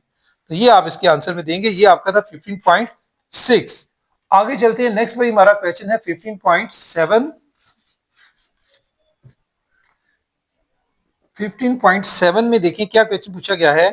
तो ये आप इसके आंसर में देंगे। ये आपका था 15.6। आगे चलते हैं, नेक्स्ट भाई हमारा क्वेश्चन है 15.7। 15.7 में देखें क्या क्वेश्चन पूछा गया है,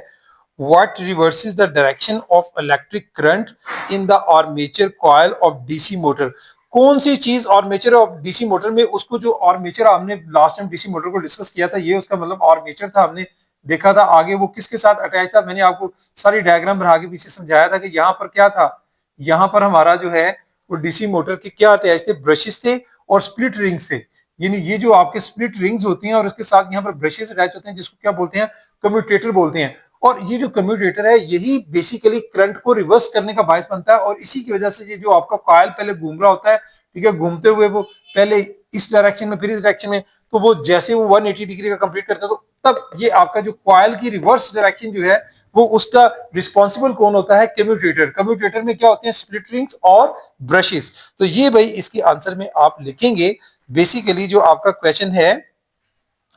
what reverses the direction of electric current in the armature coil of DC motor. कौन सी चीज आर्मेचर ऑफ डीसी मोटर में, उसको जो आर्मेचर हमने लास्ट टाइम डीसी मोटर को डिस्कस किया था, ये उसका मतलब आर्मेचर था, हमने देखा था। आगे वो किसके साथ अटैच था, मैंने आपको सारी डायग्राम बना के पीछे समझाया था कि यहाँ पर क्या था, यहाँ पर हमारा जो है वो डीसी मोटर के क्या अटैच थे, ब्रशेस थे और स्प्लिट रिंग्स थे। यानी ये जो आपके स्प्लिट रिंग्स होती हैं और उसके साथ यहाँ पर ब्रशेस अटैच होते हैं, जिसको क्या बोलते हैं, कम्यूटेटर बोलते हैं। और ये जो कम्यूटेटर है यही बेसिकली करंट को रिवर्स करने का बायस बनता है, और इसी की वजह से ये जो आपका कॉइल पहले घूम रहा होता है, ठीक है, घूमते हुए वो पहले इस डायरेक्शन में फिर इस डायरेक्शन में, तो वो जैसे वो 180 डिग्री का कंप्लीट करता है तो तब ये आपका जो कॉइल की रिवर्स डायरेक्शन जो है वो उसका रिस्पॉन्सिबल कौन होता है? कम्यूटेटर। कम्यूटेटर में क्या होते हैं? स्प्लिट रिंग्स और ब्रशेस। तो ये भाई इसके आंसर में आप लिखेंगे बेसिकली जो आपका क्वेश्चन है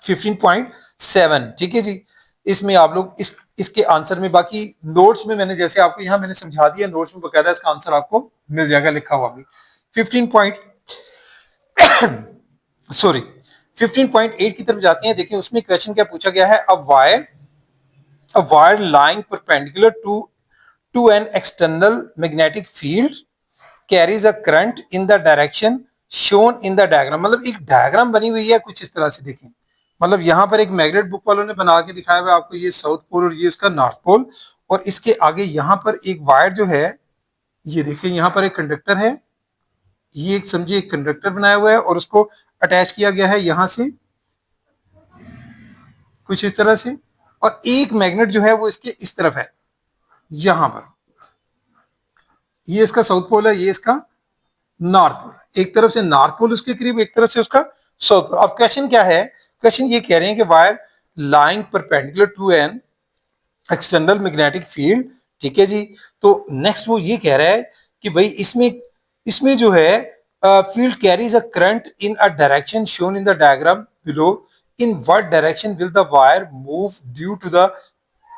15.7, ठीक है जी। इसमें आप लोग इसके आंसर में, बाकी नोट्स में मैंने जैसे आपको यहां मैंने समझा दिया, नोट्स में बकायदा इसका आंसर आपको मिल जाएगा लिखा हुआ भी। 15 पॉइंट सॉरी 15.8 की तरफ जाते हैं। देखिए उसमें क्वेश्चन क्या पूछा गया है? a wire lying perpendicular to an external magnetic field carries a current in the direction shown in the diagram। मतलब एक डायग्राम बनी हुई है कुछ इस तरह से, देखें मतलब यहां पर एक मैग्नेट बुक वालों ने बना के दिखाया हुआ है आपको, ये साउथ पोल और ये इसका नॉर्थ पोल, और इसके आगे यहां पर एक वायर जो है, ये देखिए यहां पर एक कंडक्टर है, ये एक समझिए एक कंडक्टर बनाया हुआ है और उसको अटैच किया गया है यहां से कुछ इस तरह से, और एक मैग्नेट जो है वो इसके इस तरफ है यहां पर, ये इसका साउथ पोल है, ये इसका नॉर्थ पोल। एक तरफ से नॉर्थ पोल उसके करीब, एक तरफ से उसका साउथ पोल। अब क्वेश्चन क्या है? क्वेश्चन ये कह रहे हैं कि wire lying perpendicular to an external magnetic field, ठीक है जी। तो नेक्स्ट वो ये कह रहा है कि भाई इसमें इसमें जो है field carries a current in a direction shown in the diagram below, in what direction will the wire move due to the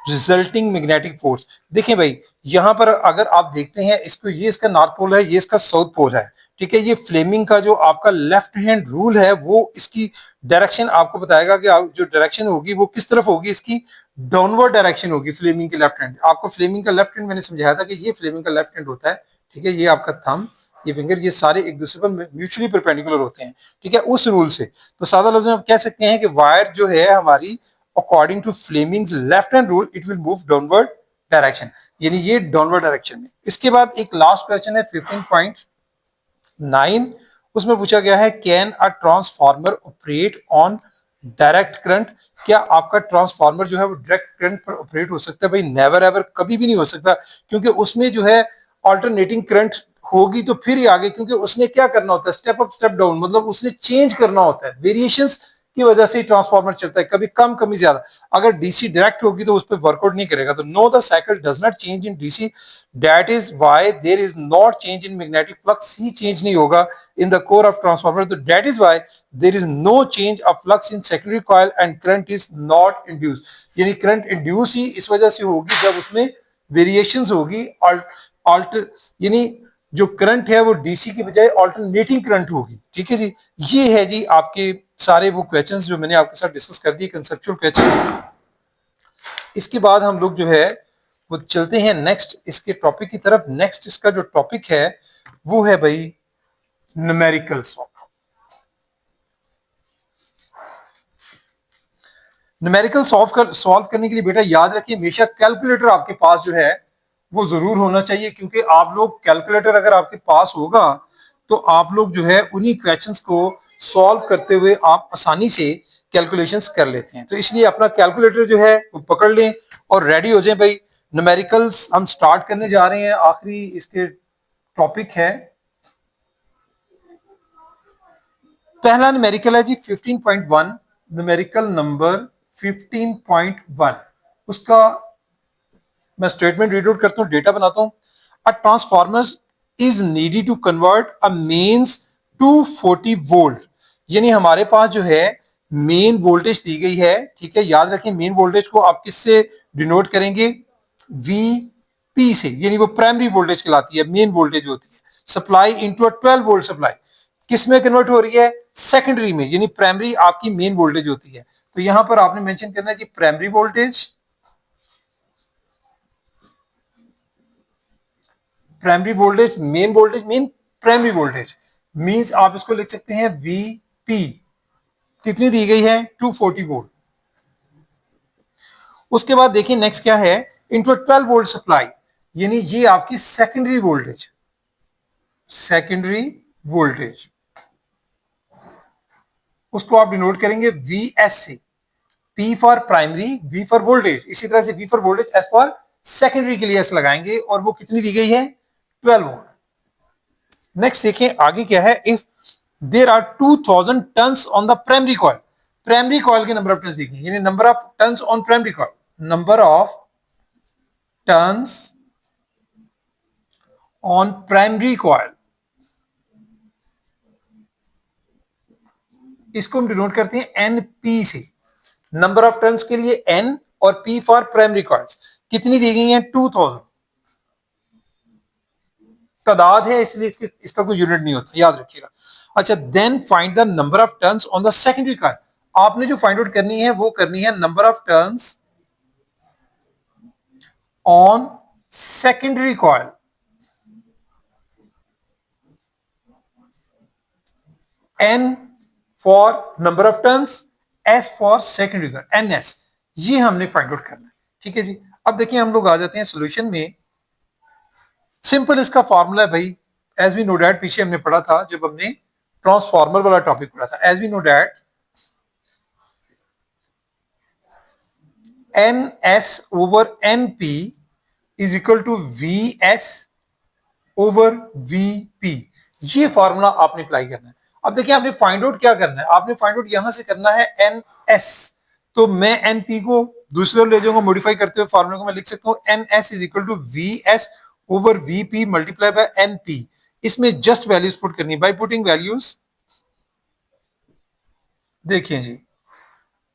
resulting magnetic force. देखिए भाई यहां पर अगर आप देखते हैं इसको, ये इसका नॉर्थ पोल है, ये इसका साउथ पोल है, ठीक है। ये फ्लेमिंग का जो आपका लेफ्ट हैंड रूल है वो इसकी डायरेक्शन आपको बताएगा कि जो डायरेक्शन होगी वो किस तरफ होगी, इसकी डाउनवर्ड डायरेक्शन होगी फ्लेमिंग के लेफ्ट हैंड। आपको फ्लेमिंग का लेफ्ट हैंड मैंने समझाया था कि ये फ्लेमिंग का लेफ्ट हैंड होता है, ठीक है। ये आपका थंब, ये फिंगर, ये सारे एक दूसरे पर म्यूचुअली परपेंडिकुलर होते हैं, ठीक है, उस रूल से। तो सादा लफ्ज में आप कह सकते हैं कि वायर जो है हमारी according to Fleming's left hand rule it will move downward direction, यानी ये डाउनवर्ड डायरेक्शन में। इसके बाद एक लास्ट क्वेश्चन है 15.9, उसमें पूछा गया है can a transformer operate on direct current? क्या आपका ट्रांसफार्मर जो है वो डायरेक्ट करंट पर ऑपरेट हो सकता है? भाई नेवर एवर, कभी भी नहीं हो सकता, क्योंकि उसमें जो है ऑल्टरनेटिंग करंट होगी तो फिर ही आगे, क्योंकि उसने क्या करना होता है? स्टेप अप स्टेप डाउन, मतलब उसने चेंज करना होता है, वेरिएशंस की वजह से ही ट्रांसफार्मर चलता है, कभी कम कभी ज्यादा। अगर डीसी डायरेक्ट होगी तो उस पर वर्कआउट नहीं करेगा। तो no the cycle does not change in DC, that is why there is not change in magnetic flux, ही चेंज नहीं होगा in the core of transformer. तो that is why there is no change of flux in secondary coil and current is not induce, यानी करंट इंड्यूस ही इस वजह से होगी जब उसमें वेरिएशंस होगी, ऑल्टर यानी जो करंट है वो डीसी की बजाय ऑल्टरनेटिंग करंट होगी, ठीक है जी। ये है जी आपके सारे वो क्वेश्चंस जो मैंने आपके साथ डिस्कस कर दिए, कंसेप्चुअल क्वेश्चंस। इसके बाद हम लोग जो है वो चलते हैं नेक्स्ट इसके टॉपिक की तरफ। नेक्स्ट इसका जो टॉपिक है वो है भाई न्यूमेरिकल सॉल्व। न्यूमेरिकल सॉल्व करने के लिए बेटा याद रखिए हमेशा कैलकुलेटर आपके पास जो है वो जरूर होना चाहिए, क्योंकि आप लोग कैलकुलेटर अगर आपके पास होगा तो आप लोग जो है उन्हीं क्वेश्चंस को सॉल्व करते हुए आप आसानी से कैलकुलेशंस कर लेते हैं। तो इसलिए अपना कैलकुलेटर जो है वो पकड़ लें और रेडी हो जाएं भाई। न्यूमेरिकल्स हम स्टार्ट करने जा रहे हैं, आखिरी इसके टॉपिक है। पहला न्यूमेरिकल है जी 15.1, न्यूमेरिकल नंबर 15.1। उसका मैं स्टेटमेंट रीड आउट करता हूं, डेटा बनाता हूं। A transformer is needed to convert a mains to 40 volt, यानी हमारे पास जो है मेन वोल्टेज दी गई है, ठीक है। याद रखें मेन वोल्टेज को आप किससे डिनोट करेंगे? वी पी से, यानी वो प्राइमरी वोल्टेज कहलाती है, मेन वोल्टेज होती है। Supply into a 12 volt supply किस में कन्वर्ट हो रही है? सेकेंडरी में, यानी प्राइमरी आपकी मेन वोल्टेज होती है। तो यहां पर आपने मेंशन करना है कि primary voltage, primary voltage main voltage mean primary voltage means आप इसको लिख सकते हैं वी पी, कितनी दी गई है? 240 वोल्ट। उसके बाद देखिए नेक्स्ट क्या है? इनटू 12 वोल्ट सप्लाई, यानी ये आपकी सेकेंडरी वोल्टेज, सेकेंडरी वोल्टेज उसको आप डिनोट करेंगे वी एस से, P for primary, V for voltage, इसी तरह से V for voltage, S for secondary के लिए S लगाएंगे और वो कितनी दी गई है 12 वोल्ट। नेक्स्ट देखें आगे क्या है, if there are 2000 turns on the primary coil, primary coil के नंबर ऑफ टन्स देखें, यानी number of turns on primary coil, number of turns on primary coil, इसको हम डिनोट करते हैं एनपी से, नंबर ऑफ टर्न्स के लिए एन और पी फॉर प्राइमरी कॉइल्स, कितनी दी गई है 2000, तादाद है इसलिए इसका कोई यूनिट नहीं होता, याद रखिएगा। अच्छा, then find the number of turns on the secondary coil, आपने जो फाइंड आउट करनी है वो करनी है number of turns on secondary coil, N for number of turns, S for secondary coil, N S, ये हमने फाइंड आउट करना है। ठीक है जी, अब देखिए हम लोग आ जाते हैं सोल्यूशन में। सिंपल इसका फॉर्मूला है भाई, एज वी नो डैट, पीछे हमने पढ़ा था जब हमने ट्रांसफॉर्मर वाला टॉपिक पढ़ा था, as we know that N S over N P is equal to V S over V P, ये फॉर्मूला आपने अप्लाई करना है। अब देखिए आपने फाइंड आउट क्या करना है, आपने फाइंड आउट यहां से करना है एन एस, तो मैं एन पी को दूसरी तरफ ले जाऊंगा, मॉडिफाई करते हुए फॉर्मूला को मैं लिख सकता हूं N S is equal to V S over V P multiply by N P, इसमें जस्ट वैल्यूज पुट करनी, बाय पुटिंग वैल्यूज, देखिए जी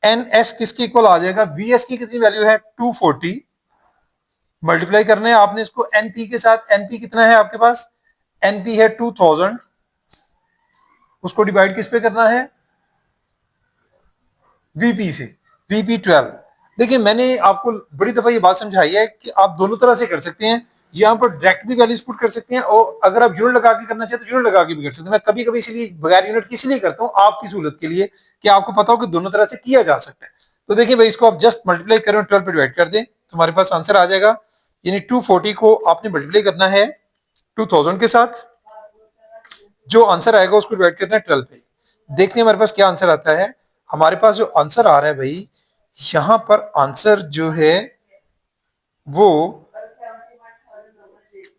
एन एस किसके इक्वल आ जाएगा, वी एस की कितनी वैल्यू है 240, मल्टीप्लाई करना है आपने इसको एनपी के साथ, एनपी कितना है आपके पास, एनपी है 2000, उसको डिवाइड किस पे करना है वीपी से, वीपी 12। देखिए मैंने आपको बड़ी दफा ये बात समझाई है कि आप दोनों तरह से कर सकते हैं, यहाँ पर डायरेक्ट भी वैल्यूज पुट कर सकते हैं और अगर आप यूनिट लगा के करना चाहते तो यूनिट लगा के भी कर सकते हैं। मैं कभी कभी इसलिए बगैर यूनिट की इसलिए करता हूँ आपकी सहूलत के लिए कि आपको पता हो कि दोनों तरह से किया जा सकता है। तो देखिए भाई इसको आप जस्ट मल्टीप्लाई करें 12 पे डिवाइड कर दें तो हमारे पास आंसर आ जाएगा, यानी 240 को आपने मल्टीप्लाई करना है 2000 के साथ, जो आंसर आएगा उसको डिवाइड करना है 12 पे, देखते हैं हमारे पास क्या आंसर आता है। हमारे पास जो आंसर आ रहा है भाई, यहां पर आंसर जो है वो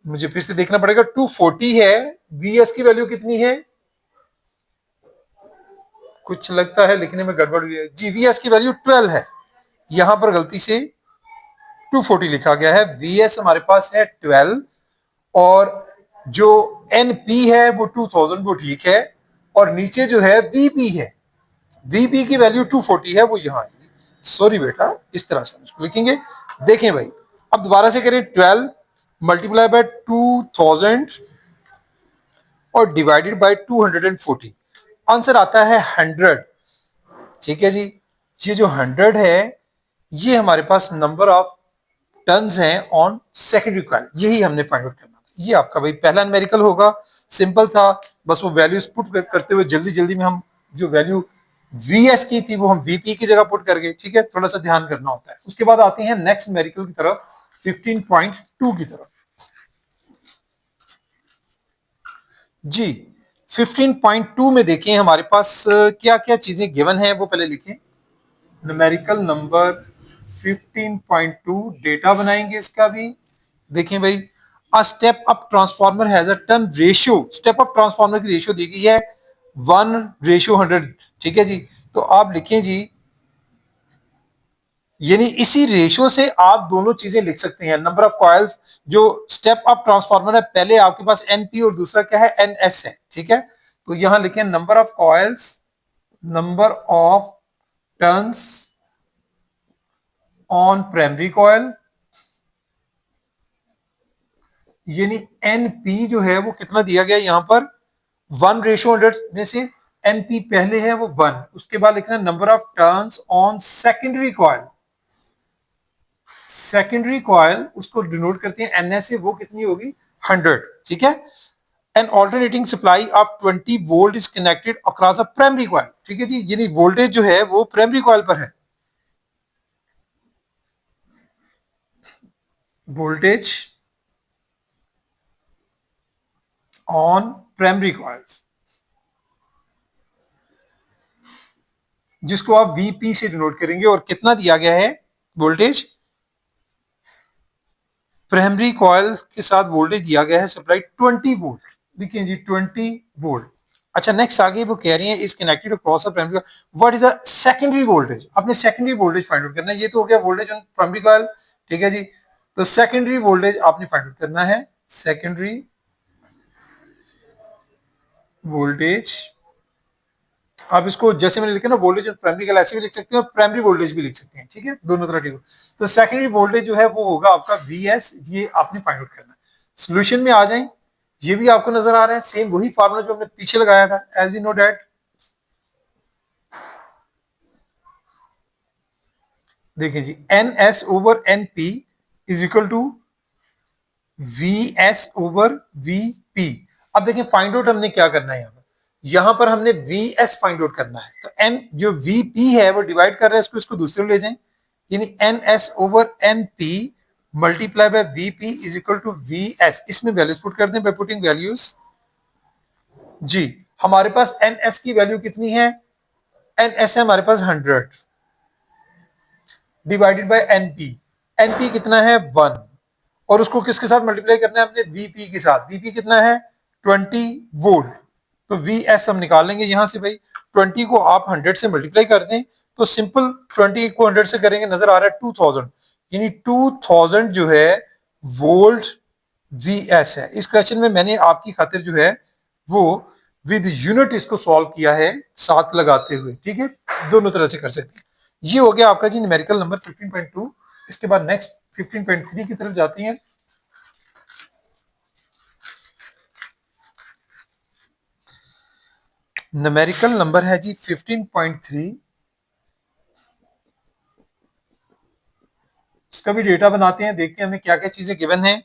मुझे फिर से देखना पड़ेगा, 240 है, वीएस की वैल्यू कितनी है, कुछ लगता है लिखने में गड़बड़ हुई है जी, वीएस की वैल्यू 12 है, यहां पर गलती से 240 लिखा गया है, वीएस हमारे पास है 12 और जो एनपी है वो 2000, वो ठीक है, और नीचे जो है वीपी है, वीपी की वैल्यू 240 है, वो यहां आएगी। सॉरी बेटा, इस तरह से हम लिखेंगे। देखें भाई अब दोबारा से करें, 12 मल्टीप्लाई बाय 2000 और डिवाइडेड बाय 240, आंसर आता है 100। ठीक है जी, ये जो 100 है ये हमारे पास नंबर ऑफ टर्न्स हैं ऑन सेकेंडरी कॉइल, यही हमने फाइंड आउट करना था। ये आपका भाई पहला न्यूमेरिकल होगा, सिंपल था, बस वो वैल्यूज पुट करते हुए जल्दी जल्दी में हम जो वैल्यू वीएस की थी वो हम वीपी की जगह पुट कर गए। ठीक है, थोड़ा सा ध्यान करना होता है। उसके बाद आते हैं नेक्स्ट न्यूमेरिकल की तरफ, 15.2 की तरफ। जी 15.2 में देखें हमारे पास क्या क्या चीजें गिवन है वो पहले लिखें। न्यूमेरिकल नंबर 15.2, डेटा बनाएंगे इसका भी। देखें भाई, a step up transformer has a turn ratio, step up transformer की रेशियो दी गई है 1:100। ठीक है जी, तो आप लिखें जी, यानी इसी रेशियो से आप दोनों चीजें लिख सकते हैं, नंबर ऑफ कॉइल्स, जो स्टेप अप ट्रांसफार्मर है पहले आपके पास एनपी और दूसरा क्या है एनएस है। ठीक है, तो यहां लिखें number of coils, number of turns on primary coil, यानी एनपी जो है वो कितना दिया गया यहां पर 1:100 में से एनपी पहले है वो 1, उसके बाद लिखना number of turns on secondary coil, secondary coil उसको डिनोट करते हैं एनएस से, वो कितनी होगी 100। ठीक है, an alternating supply of 20 volt is connected across a primary coil. ठीक है जी, यानी वोल्टेज जो है वो प्राइमरी कॉइल पर है, वोल्टेज ऑन प्राइमरी कॉइल्स जिसको आप वीपी से डिनोट करेंगे, और कितना दिया गया है वोल्टेज, प्राइमरी कॉइल के साथ वोल्टेज दिया गया है सप्लाई 20 वोल्ट, देखिए जी 20 वोल्ट। अच्छा नेक्स्ट आगे वो कह रही है is connected across a primary, what is a secondary voltage, आपने सेकेंडरी वोल्टेज फाइंड आउट करना है। ये तो हो गया वोल्टेज ऑन प्राइमरी कॉइल, ठीक है जी। तो सेकेंडरी वोल्टेज आपने फाइंड आउट करना है, सेकेंडरी वोल्टेज, आप इसको जैसे मैंने लिखा ना वोल्टेज ऑन प्राइमरी कॉइल ऐसे भी लिख सकते हैं और प्राइमरी वोल्टेज भी लिख सकते हैं, ठीक है, दोनों तरह ठीक हो। तो सेकेंडरी वोल्टेज जो है वो होगा आपका वीएस, ये आपने फाइंड आउट करना है। सोल्यूशन में आ जाएं, ये भी आपको नजर आ रहा है सेम वही फार्मूला जो हमने पीछे लगाया था, एज वी नो डैट, देखिए जी N S over N P is equal to V S over V P. अब देखिए फाइंड आउट हमने क्या करना है, यहां पर हमने वी एस फाइंड आउट करना है। तो एन जो वी पी है वो डिवाइड कर रहा है इसको, इसको दूसरे ले जाएं, यानी N S over N P multiply by V P is equal to V S. इसमें वैल्यूज पुट कर दें बाय पुटिंग वैल्यूज जी। हमारे पास एन एस की वैल्यू कितनी है, एन एस है हमारे पास 100 डिवाइडेड बाय एनपी, एनपी कितना है 1, और उसको किसके साथ मल्टीप्लाई करना है अपने वीपी के साथ, वीपी कितना है 20 वोल्ट। तो वी एस हम निकाल लेंगे यहां से भाई, 20 को आप 100 से मल्टीप्लाई कर दें तो सिंपल 20 को 100 से करेंगे नजर आ रहा है 2000, यानी 2000 जो है वोल्ट वी एस है। इस क्वेश्चन में मैंने आपकी खातिर जो है वो विद यूनिट इसको सॉल्व किया है साथ लगाते हुए, ठीक है, दोनों तरह से कर सकते हैं। ये हो गया आपका जी न्यूमेरिकल नंबर 15.2। इसके बाद नेक्स्ट 15.3 की तरफ जाती हैं। न्यूमेरिकल नंबर है जी 15.3, इसका भी डेटा बनाते हैं, देखते हैं हमें क्या क्या चीजें गिवन है।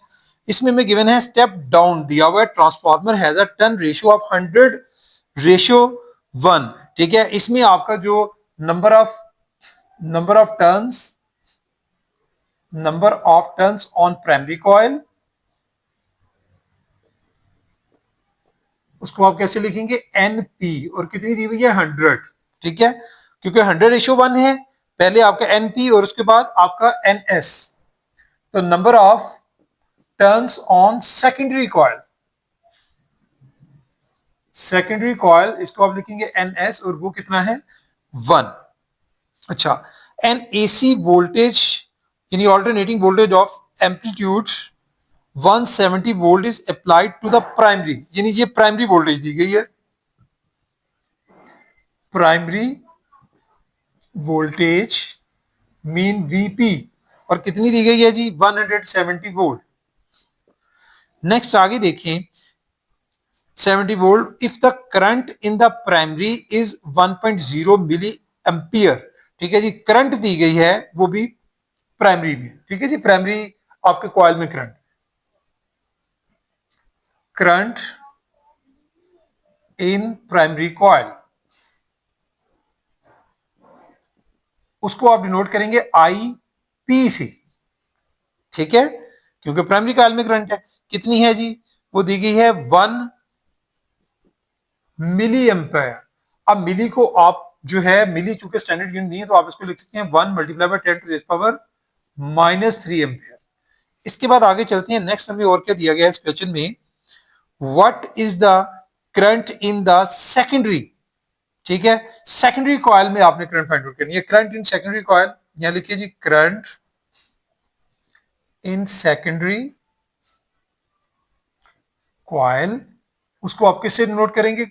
इसमें हमें गिवन है स्टेप डाउन दिया हुआ है, transformer has a turn ratio of 100 ratio 1, ठीक है। इसमें आपका जो number of turns on primary coil, उसको आप कैसे लिखेंगे एनपी, और कितनी दी हुई है 100, ठीक है, क्योंकि 100:1 है, पहले आपका एनपी और उसके बाद आपका एनएस। तो number of turns on secondary coil इसको आप लिखेंगे एनएस, और वो कितना है 1। अच्छा, एन एसी वोल्टेज यानी alternating voltage of amplitude 170 volt is applied to the primary, यानी ये प्राइमरी वोल्टेज दी गई है, प्राइमरी वोल्टेज मीन वीपी, और कितनी दी गई है जी 170 वोल्ट। नेक्स्ट आगे देखें 70 volt if the current in the primary is 1.0 milli ampere, ठीक है जी, करंट दी गई है वो भी प्राइमरी में, ठीक है जी, प्राइमरी आपके कॉइल में करंट इन प्राइमरी कॉइल, उसको आप डिनोट करेंगे आई पी से, ठीक है, क्योंकि प्राइमरी कॉइल में करंट है, कितनी है जी, वो दी गई है 1 मिली एम्पेयर। अब मिली को आप जो है, मिली चूंकि स्टैंडर्ड यूनिट नहीं है तो आप इसको लिख सकते हैं 1 मल्टीप्लाई बाय 10⁻³ एम्पेयर। इसके बाद आगे चलते हैं, नेक्स्ट हमें और क्या दिया गया है इस क्वेश्चन में, what is the current in the secondary, ठीक है, सेकेंडरी कॉइल में आपने करंट फाइंड आउट करनी है, करंट इन सेकेंडरी कॉइल, यहां लिखिए जी करंट इन सेकेंडरी कॉइल, उसको आप किससे नोट करेंगे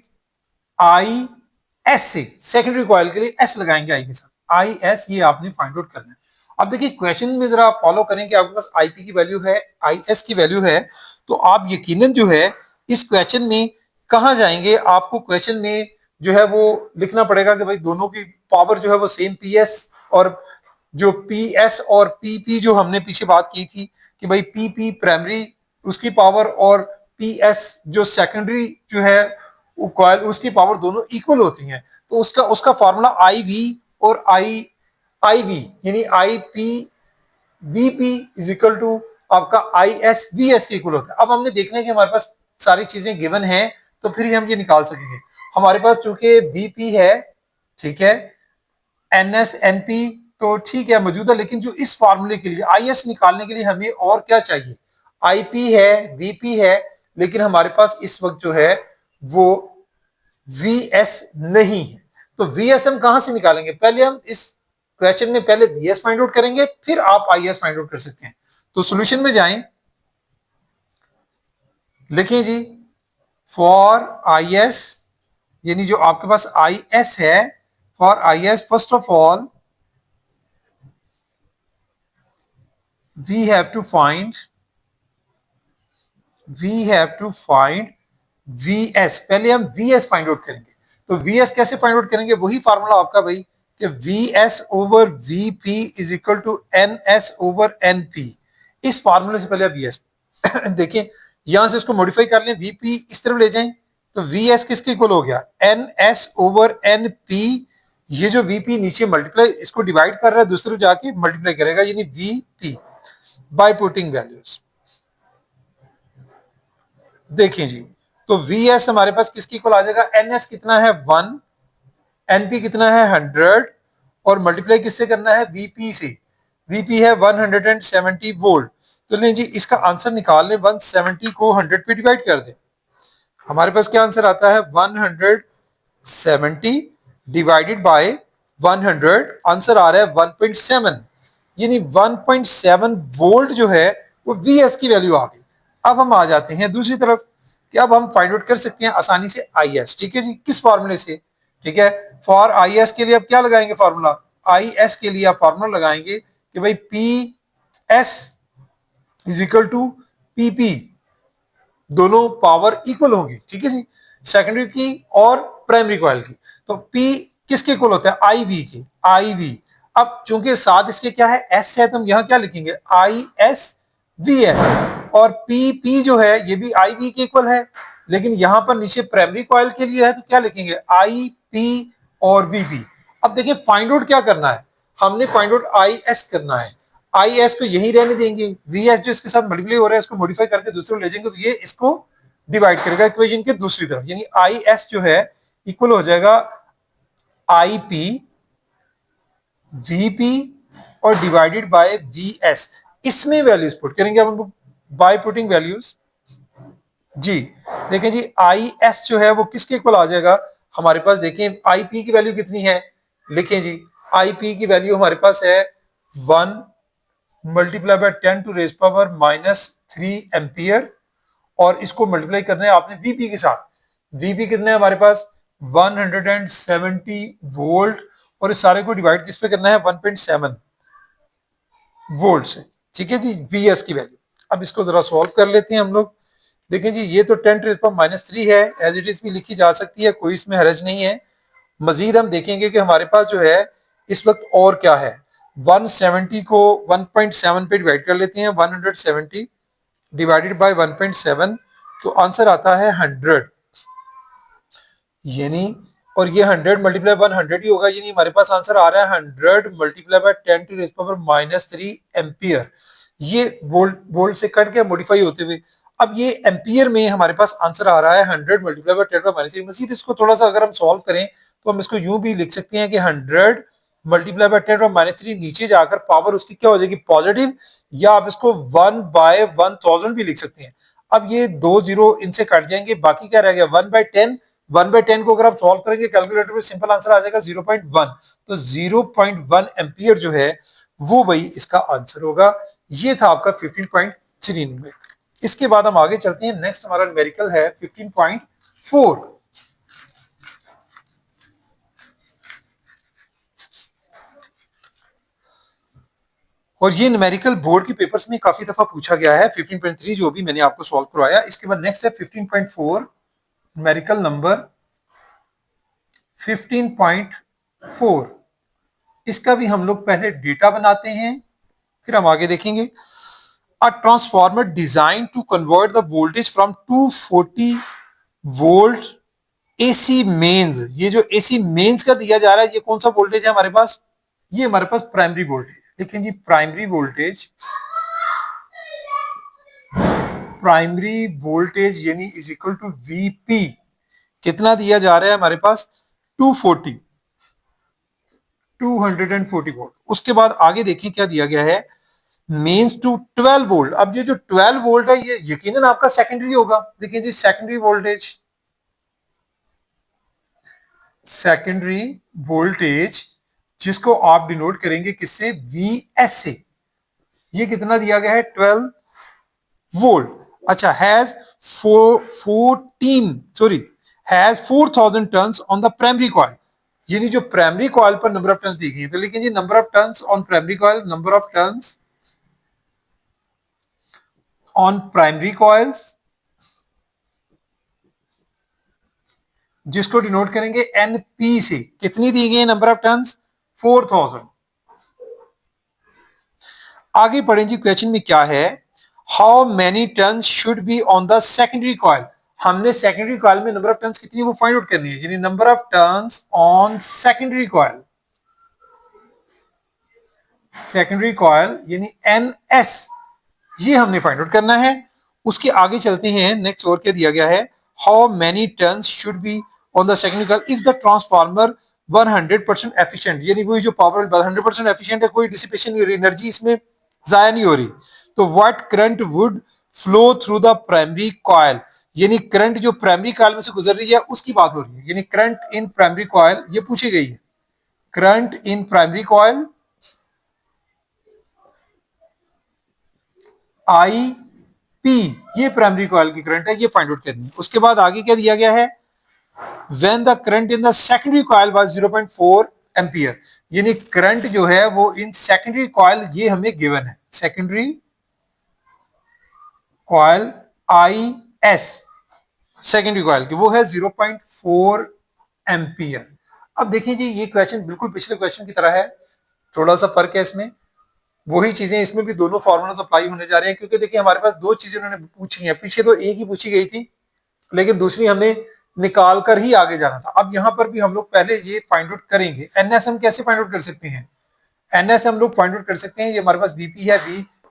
आई एस से, सेकेंडरी कॉइल के लिए एस लगाएंगे आई के साथ, आई एस ये आपने फाइंड आउट करना है। अब देखिए क्वेश्चन में जरा आप फॉलो करें कि आपके पास आईपी की वैल्यू है, आई एस की वैल्यू है, तो आप यकीनन जो है इस क्वेश्चन में कहां जाएंगे, आपको क्वेश्चन में जो है वो लिखना पड़ेगा कि भाई दोनों की पावर जो है वो सेम पी एस, और जो पी एस और पी जो हमने पीछे बात की थी कि भाई पी प्राइमरी उसकी पावर और पी एस जो सेकेंडरी जो है वो कॉइल उसकी पावर दोनों इक्वल होती हैं, तो उसका उसका फॉर्मूला आई वी और आई वी यानी I P V P is equal to आपका आई एस वी एस के इक्वल होता है। अब हमने देखना है कि हमारे पास सारी चीजें गिवन हैं तो फिर ही हम ये निकाल सकेंगे। हमारे पास चूंकि वी पी है, ठीक है, NSNP तो ठीक है मौजूद है, लेकिन जो इस फार्मूले के लिए IS निकालने के लिए हमें और क्या चाहिए, IP है, VP है, लेकिन हमारे पास इस वक्त जो है वो VS नहीं है। तो VS हम कहां से निकालेंगे, पहले हम इस क्वेश्चन में पहले VS फाइंड आउट करेंगे, फिर आप IS फाइंड आउट कर सकते हैं। तो सॉल्यूशन में जाएं, लिखें जी फॉर IS, यानी जो आपके पास IS है, for IS first of all we have to find VS, पहले हम VS फाइंड आउट करेंगे। तो VS कैसे फाइंड आउट करेंगे, वही फार्मूला आपका भाई कि VS over VP is equal to NS over NP। इस फार्मूले से पहले आप VS देखें, यहां से इसको मॉडिफाई कर लें, VP इस तरफ ले जाएं, तो VS किसके इक्वल हो गया, NS ओवर NP। ये जो VP नीचे मल्टीप्लाई इसको डिवाइड कर रहा है, दूसरी तरफ जाके मल्टीप्लाई करेगा, यानी VP बाय पुटिंग वैल्यूज। देखें जी, तो VS हमारे पास किसकी इक्वल आ जाएगा, NS कितना है 1, NP कितना है 100, और मल्टीप्लाई किससे करना है, VP से। VP है 170 वोल्ट। तो लें जी, इसका आंसर निकाल लें, 170 को 100 पे डिवाइड कर दें, हमारे पास क्या आंसर आता है 170 डिवाइडेड बाय 100, आंसर आ रहा है 1.7, यानी 1.7 वोल्ट जो है वो VS की वैल्यू आ गई। अब हम आ जाते हैं दूसरी तरफ कि अब हम फाइंड आउट कर सकते हैं आसानी से IS, ठीक है जी, किस फार्मूले से, ठीक है। फॉर IS के लिए अब क्या लगाएंगे फार्मूला, IS के लिए आप फार्मूला लगाएंगे कि भाई PS is equal to PP, दोनों पावर इक्वल होंगी, ठीक है जी, सेकेंडरी की और प्राइमरी कॉइल की। तो P किसके इक्वल होता है, IV की, IV। अब चूंकि साथ इसके क्या है, S है, तो हम यहां क्या लिखेंगे, ISVS, और PP जो है ये भी IV के इक्वल है, लेकिन यहां पर नीचे प्राइमरी कॉइल के लिए है, तो क्या लिखेंगे IP और VP। अब देखिए फाइंड आउट क्या करना है, हमने फाइंड आउट IS करना है, IS को यही रहने देंगे, VS जो इसके साथ मल्टीप्लाई हो रहा है इसको मॉडिफाई करके दूसरे ले जाएंगे, तो ये इसको डिवाइड करेगा इक्वेशन के दूसरी तरफ, यानी IS जो है इक्वल हो जाएगा IP VP और डिवाइडेड बाय VS। इसमें वैल्यूज पुट करेंगे अब हम बाय पुटिंग वैल्यूज जी। देखें जी, IS जो है वो किसके इक्वल आ जाएगा, हमारे पास देखें IP की वैल्यू कितनी है, लिखें जी IP की वैल्यू हमारे पास है 1 multiply by 10 to raise power -3 ampere, और इसको मल्टीप्लाई करना है आपने VP के साथ। VP कितने है हमारे पास 170 वोल्ट, और इस सारे को डिवाइड किस पे करना है 1.7 वोल्ट से, ठीक है जी, VS की वैल्यू। अब इसको जरा सॉल्व कर लेते हैं हम लोग। देखें जी, ये तो 10 टू पावर -3 है, एज इट इज भी लिखी जा सकती है, कोई इसमें हरज नहीं है। मजीद हम देखेंगे कि हमारे पास जो है इस वक्त और क्या है, 170 को 1.7 पे डिवाइड कर लेते हैं, 170 डिवाइडेड बाय 1.7, तो आंसर आता है 100, यानी, और ये 100 मल्टीप्लाई 100 ही होगा, यानी हमारे पास आंसर आ रहा है 100 multiply by 10 to raise power -3 ampere. ये वोल्ट वोल्ट से कट के मॉडिफाई होते हुए अब ये एम्पियर में हमारे पास आंसर आ रहा है 100 मल्टीप्लाई बाय 10 बाय -3। मजीद इसको थोड़ा सा अगर हम सॉल्व करें तो हम इसको यूं भी लिख सकते हैं कि 100 मल्टीप्लाई बाय 10 बाय -3, नीचे जाकर पावर उसकी क्या हो जाएगी पॉजिटिव, या आप इसको 1 बाय 1000 भी लिख सकते हैं। अब ये 2 जीरो इनसे कट जाएंगे, बाकी क्या रह गया 1/10। 1/10 को अगर आप सॉल्व करेंगे कैलकुलेटर में, सिंपल आंसर आ जाएगा 0.1। तो 0.1 एम्पियर जो है वो भाई इसका आंसर होगा। ये था आपका 15.3 नंबर। इसके बाद हम आगे चलते हैं, नेक्स्ट हमारा न्यूमेरिकल है 15.4। और ये न्यूमेरिकल बोर्ड के पेपर्स में काफी दफा पूछा गया है। 15.3 जो भी मैंने आपको सॉल्व करवाया। इसके बाद नेक्स्ट है 15.4, न्यूमेरिकल नंबर 15.4। इसका भी हम लोग पहले डेटा बनाते हैं, फिर हम आगे देखेंगे। A transformer designed to convert the voltage from 240 volt AC mains. ये जो AC मेंस का दिया जा रहा है, ये कौन सा वोल्टेज है हमारे पास, ये हमारे पास प्राइमरी वोल्टेज। लेकिन जी प्राइमरी वोल्टेज यानी इज इक्वल टू VP, कितना दिया जा रहा है हमारे पास 240। 240 वोल्ट। उसके बाद आगे देखिए क्या दिया गया है, मेंस टू 12 वोल्ट। अब ये जो 12 वोल्ट है ये यकीनन आपका सेकेंडरी होगा। देखिए जी सेकेंडरी वोल्टेज, सेकेंडरी वोल्टेज जिसको आप डिनोट करेंगे किससे, Vs से। ये कितना दिया गया है, 12 वोल्ट। अच्छा, has 4000 turns on the primary coil. यानी जो प्राइमरी कॉइल पर नंबर ऑफ टन्स दी गई है, तो लेकिन जी number of turns on primary coil, number of turns on primary coils जिसको डिनोट करेंगे एनपी से, कितनी दी गई है नंबर ऑफ टन्स, 4000। आगे पढ़ें जी, क्वेश्चन में क्या है, how many turns should be on the secondary coil. हमने सेकेंडरी कॉइल में नंबर ऑफ टन्स कितनी वो फाइंड आउट करनी है, यानी number of turns on secondary coil, secondary coil यानी एनएस, ये हमने फाइंड आउट करना है। उसके आगे चलते हैं, नेक्स्ट और क्या दिया गया है, how many turns should be on the secondary coil if the transformer 100% efficient, यानी वही जो पावर 100% एफिशिएंट है, कोई डिसिपेशन नहीं हो रही, एनर्जी इसमें जाया नहीं हो रही। तो what current would flow through the primary coil, यानी करंट जो प्राइमरी कॉइल में से गुजर रही है उसकी बात हो रही है, यानी करंट इन प्राइमरी कॉइल ये पूछी गई है। Current in primary coil I P, ये प्राइमरी कॉइल की करंट है, ये फाइंड आउट करनी है। उसके बाद आगे क्या दिया गया है, when the current in the secondary coil was 0.4 ampere, यानी करंट जो है वो इन सेकेंडरी कॉइल ये हमें गिवन है, secondary coil I S, secondary coil की वो है 0.4 एम्पियर। अब देखिए जी ये क्वेश्चन बिल्कुल पिछले क्वेश्चन की तरह है, थोड़ा सा फर्क है इसमें, वही चीजें इसमें भी दोनों फॉर्मूलाज अप्लाई होने जा रहे हैं, क्योंकि देखिए हमारे पास दो चीजें उन्होंने पूछी हैं, पीछे तो एक ही पूछी गई थी लेकिन दूसरी हमें निकाल कर ही आगे जाना था। अब यहां पर भी हम लोग पहले ये फाइंड आउट करेंगे, एनएस हम कैसे फाइंड आउट कर सकते हैं, एनएस हम लोग फाइंड आउट कर सकते हैं, ये हमारे पास बीपी है,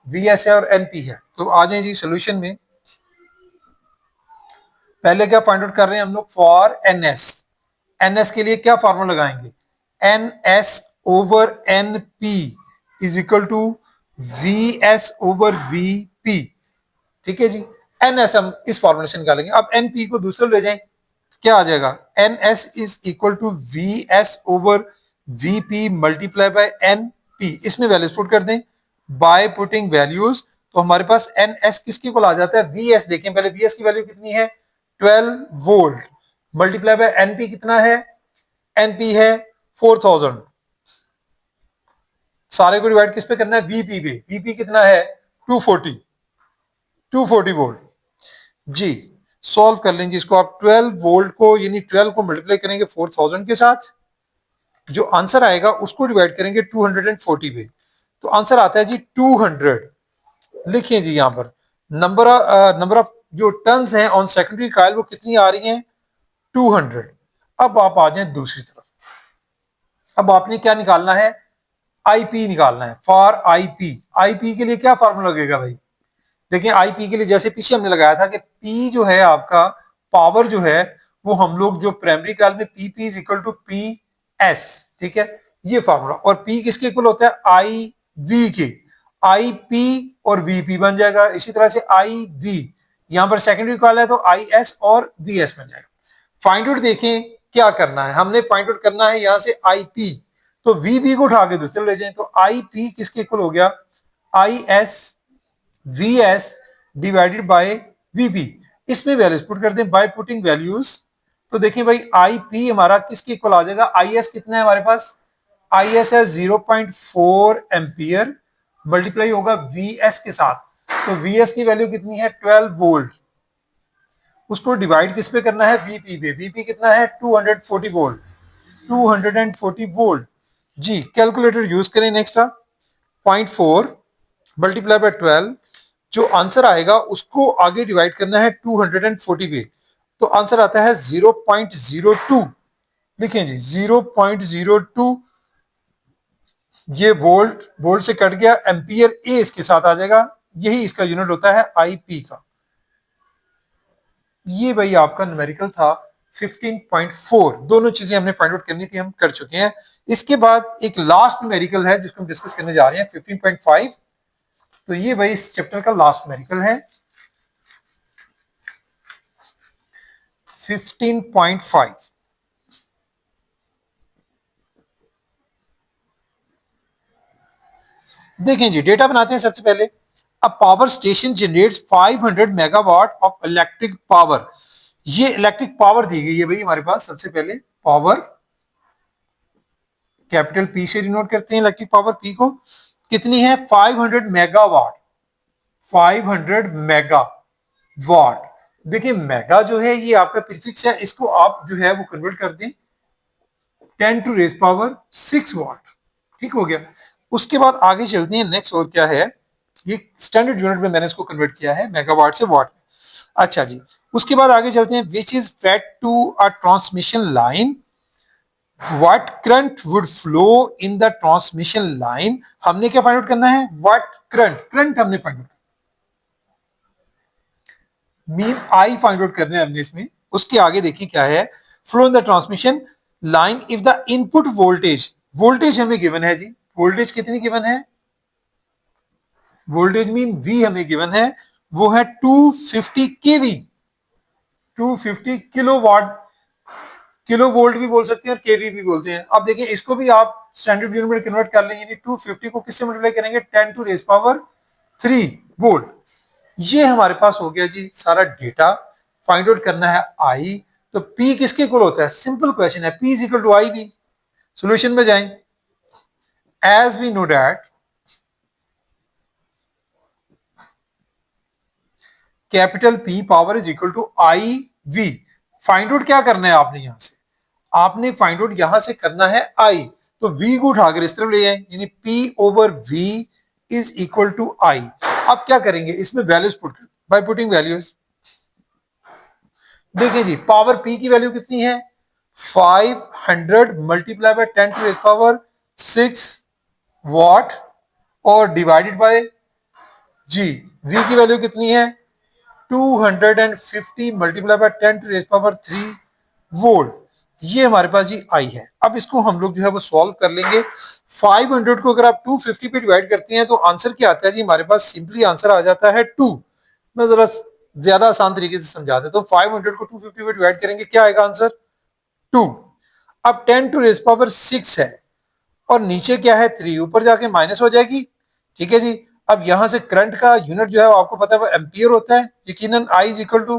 वीएस है और एनपी है। तो आ जाए जी सोल्यूशन में, पहले क्या फाइंड आउट कर रहे हैं हम लोग, फॉर एनएस, एनएस के लिए क्या फॉर्मूला लगाएंगे, N S over N P is equal to V S over V P. ठीक है जी, एन एस हम इस फॉर्मूले से निकालेंगे। अब एन पी को दूसरे ले जाएं, क्या आ जाएगा, N S is equal to V S over V P multiply by N P, इसमें वैल्यूज पुट कर दें, बाय पुटिंग वैल्यूज, तो हमारे पास एन एस किसके को आ जाता है, वी एस। देखें पहले वी एस की वैल्यू कितनी है, 12 वोल्ट, मल्टीप्लाई बाय एनपी कितना है, एनपी है 4000, सारे को डिवाइड किस पे करना है, वीपी पे, वीपी कितना है 240 वोल्ट। जी सॉल्व कर लेंगे इसको आप, 12 वोल्ट को यानी 12 को मल्टीप्लाई करेंगे 4000 के साथ, जो आंसर आएगा उसको डिवाइड करेंगे 240 पे, तो आंसर आता है जी 200। लिखिए जी यहां पर नंबर ऑफ जो टन्स हैं ऑन सेकेंडरी कॉइल वो कितनी आ रही हैं, 200। अब आप आ जाएं दूसरी तरफ, अब आपने क्या निकालना है, आईपी निकालना है, फॉर आईपी। आईपी के लिए क्या फॉर्मूला लगेगा भाई, देखिए आईपी के लिए जैसे पीछे हमने लगाया था कि पी जो है आपका पावर जो है वो हम लोग जो प्राइमरी कॉइल में P is equal to P S, ठीक है ये फॉर्मूला, और पी किसके इक्वल होता है, आई वी के, आई पी और वीपी बन जाएगा। इसी तरह से आई वी, यहां पर सेकेंडरी कॉइल है तो आई एस और वी एस बन जाएगा। फाइंड आउट देखें क्या करना है, हमने फाइंड आउट करना है यहां से आई पी, तो वीबी को उठा के दूसरे ले जाएं, तो आई पी किसके इक्वल हो गया, I S V S divided by VB, इसमें वैल्यूज पुट कर दें बाय पुटिंग वैल्यूज, तो देखिए भाई आई पी हमारा किसके इक्वल आ जाएगा, आई एस कितना है हमारे पास, आई एस है 0.4 एम्पियर, मल्टीप्लाई होगा वी एस के साथ, तो वी एस की वैल्यू कितनी है 12 वोल्ट, उसको डिवाइड किस पे करना है, वीपी पे, वीपी कितना है 240 वोल्ट, 240 वोल्ट। जी कैलकुलेटर यूज करें, नेक्स्ट 0.4 मल्टीप्लाई बाय 12, जो आंसर आएगा उसको आगे डिवाइड करना है 240 पे, तो आंसर आता है 0.02। लिखें जी 0.02, ये वोल्ट, वोल्ट से कट गया, एम्पियर ए इसके साथ आ जाएगा, यही इसका यूनिट होता है आईपी का। ये भाई आपका न्यूमेरिकल था 15.4 दोनों चीजें हमने फाइंड आउट करनी थी, हम कर चुके हैं। इसके बाद एक लास्ट न्यूमेरिकल है जिसको हम डिस्कस करने जा रहे हैं 15.5। तो ये भाई इस चैप्टर का लास्ट न्यूमेरिकल है 15.5। देखें जी, डेटा बनाते हैं सबसे पहले। A power station generates 500 megawatt of electric power. ये इलेक्ट्रिक पावर दी गई है भाई हमारे पास। सबसे पहले पावर कैपिटल पी से डिनोट करते हैं इलेक्ट्रिक पावर, पी को। कितनी है? 500 मेगावाट। 500 मेगावाट। देखिए मेगा जो है ये आपका प्रीफिक्स है, इसको आप जो है वो कन्वर्ट कर दें 10 टू रेज पावर 6 वाट। ठीक हो गया। उसके बाद आगे चलते हैं, नेक्स्ट और क्या है, ये स्टैंडर्ड यूनिट में मैंने इसको कन्वर्ट किया है मेगावाट से वाट में। अच्छा जी, उसके बाद आगे चलते हैं, which is fed to a transmission line, what current would flow in the transmission line. हमने क्या फाइंड आउट करना है? व्हाट करंट हमने find out, mean I find out करने हमने इसमें। उसके आगे देखिए क्या है, flow in the transmission line if the input voltage, voltage हमें गिवन है जी, वोल्टेज कितनी गिवन है? वोल्टेज मीन वी हमें गिवन है, वो है 250 केवी, 250 किलोवाट। किलो वोल्ट भी बोल सकते हैं और केवी भी बोलते हैं। अब देखिए इसको भी आप स्टैंडर्ड यूनिट में कन्वर्ट कर लेंगे, 250 को किससे मल्टीप्लाई करेंगे? 10 टू रेज पावर 3 वोल्ट। ये हमारे पास हो गया जी सारा डेटा। फाइंड आउट करना है आई। तो पी किसके इक्वल होता है? सिंपल क्वेश्चन है, P is equal to I B. Solution में जाएं, as we know that capital P power is equal to I V. Find out क्या करना है आपने? यहां से आपने फाइंड आउट यहां से करना है आई, तो v को उठाकर इस तरफ ले जाएं, यानी p over v is equal to I. अब क्या करेंगे? इसमें वैल्यूज पुट कर, बाय पुटिंग वैल्यूज। देखिए जी, पावर p की वैल्यू कितनी है? 500 multiply by 10 to the power 6 watt और डिवाइडेड बाय जी, v की वैल्यू कितनी है? 250 multiply by 10 to the power 3 volt. ये हमारे पास जी आई है। अब इसको हम लोग जो है वो सॉल्व कर लेंगे। 500 को अगर आप 250 पे डिवाइड करते हैं तो आंसर क्या आता है जी? हमारे पास सिंपली आंसर आ जाता है 2। मैं जरा ज्यादा आसान तरीके से समझा देता हूँ। 500 को 250 पे डिवाइड करेंगे, क्या आएगा आंसर? 2। अब 10 टू रेज पावर 6 है और नीचे क्या है? 3, ऊपर जाके माइनस हो जाएगी। ठीक है जी। अब यहां से करंट का यूनिट जो है आपको पता है वो एम्पियर होता है, यकीनन आई इज इक्वल टू,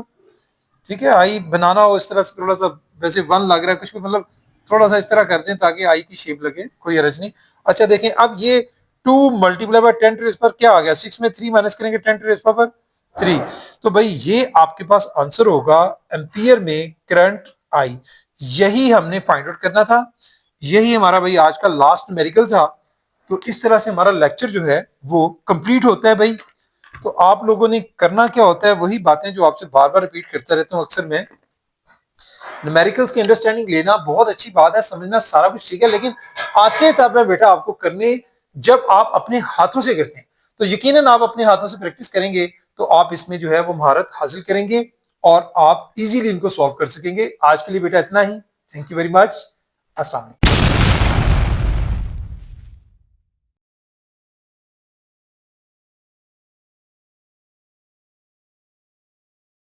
ठीक है, आई बनाना हो इस तरह से, थोड़ा सा वैसे 1 लग रहा है कुछ भी, मतलब थोड़ा सा इस तरह कर दें ताकि आई की शेप लगे, कोई हरज नहीं। अच्छा देखें, अब ये 2 मल्टीप्लाई बाय 10 टू रेज पर क्या आ गया? 6 में 3 माइनस करेंगे 10 टू रेज पावर 3। तो भाई ये आपके पास आंसर होगा एम्पियर में करंट आई। यही हमने फाइंड आउट करना था। यही हमारा भाई आज का लास्ट न्यूमेरिकल था। तो इस तरह से हमारा लेक्चर जो है वो कंप्लीट होता है भाई। तो आप लोगों ने करना क्या होता है, वही बातें जो आपसे बार बार रिपीट करता रहता हूँ अक्सर मैं। न्यूमेरिकल्स की अंडरस्टैंडिंग लेना बहुत अच्छी बात है, समझना सारा कुछ ठीक है, लेकिन आते तब है बेटा आपको करने जब आप अपने हाथों से करते हैं। तो यकीनन आप अपने हाथों से प्रैक्टिस करेंगे तो आप इसमें जो है वो महारत हासिल करेंगे और आप इजीली इनको सॉल्व कर सकेंगे। आज के लिए बेटा इतना ही। Thank you very much. अस्सलाम वालेकुम।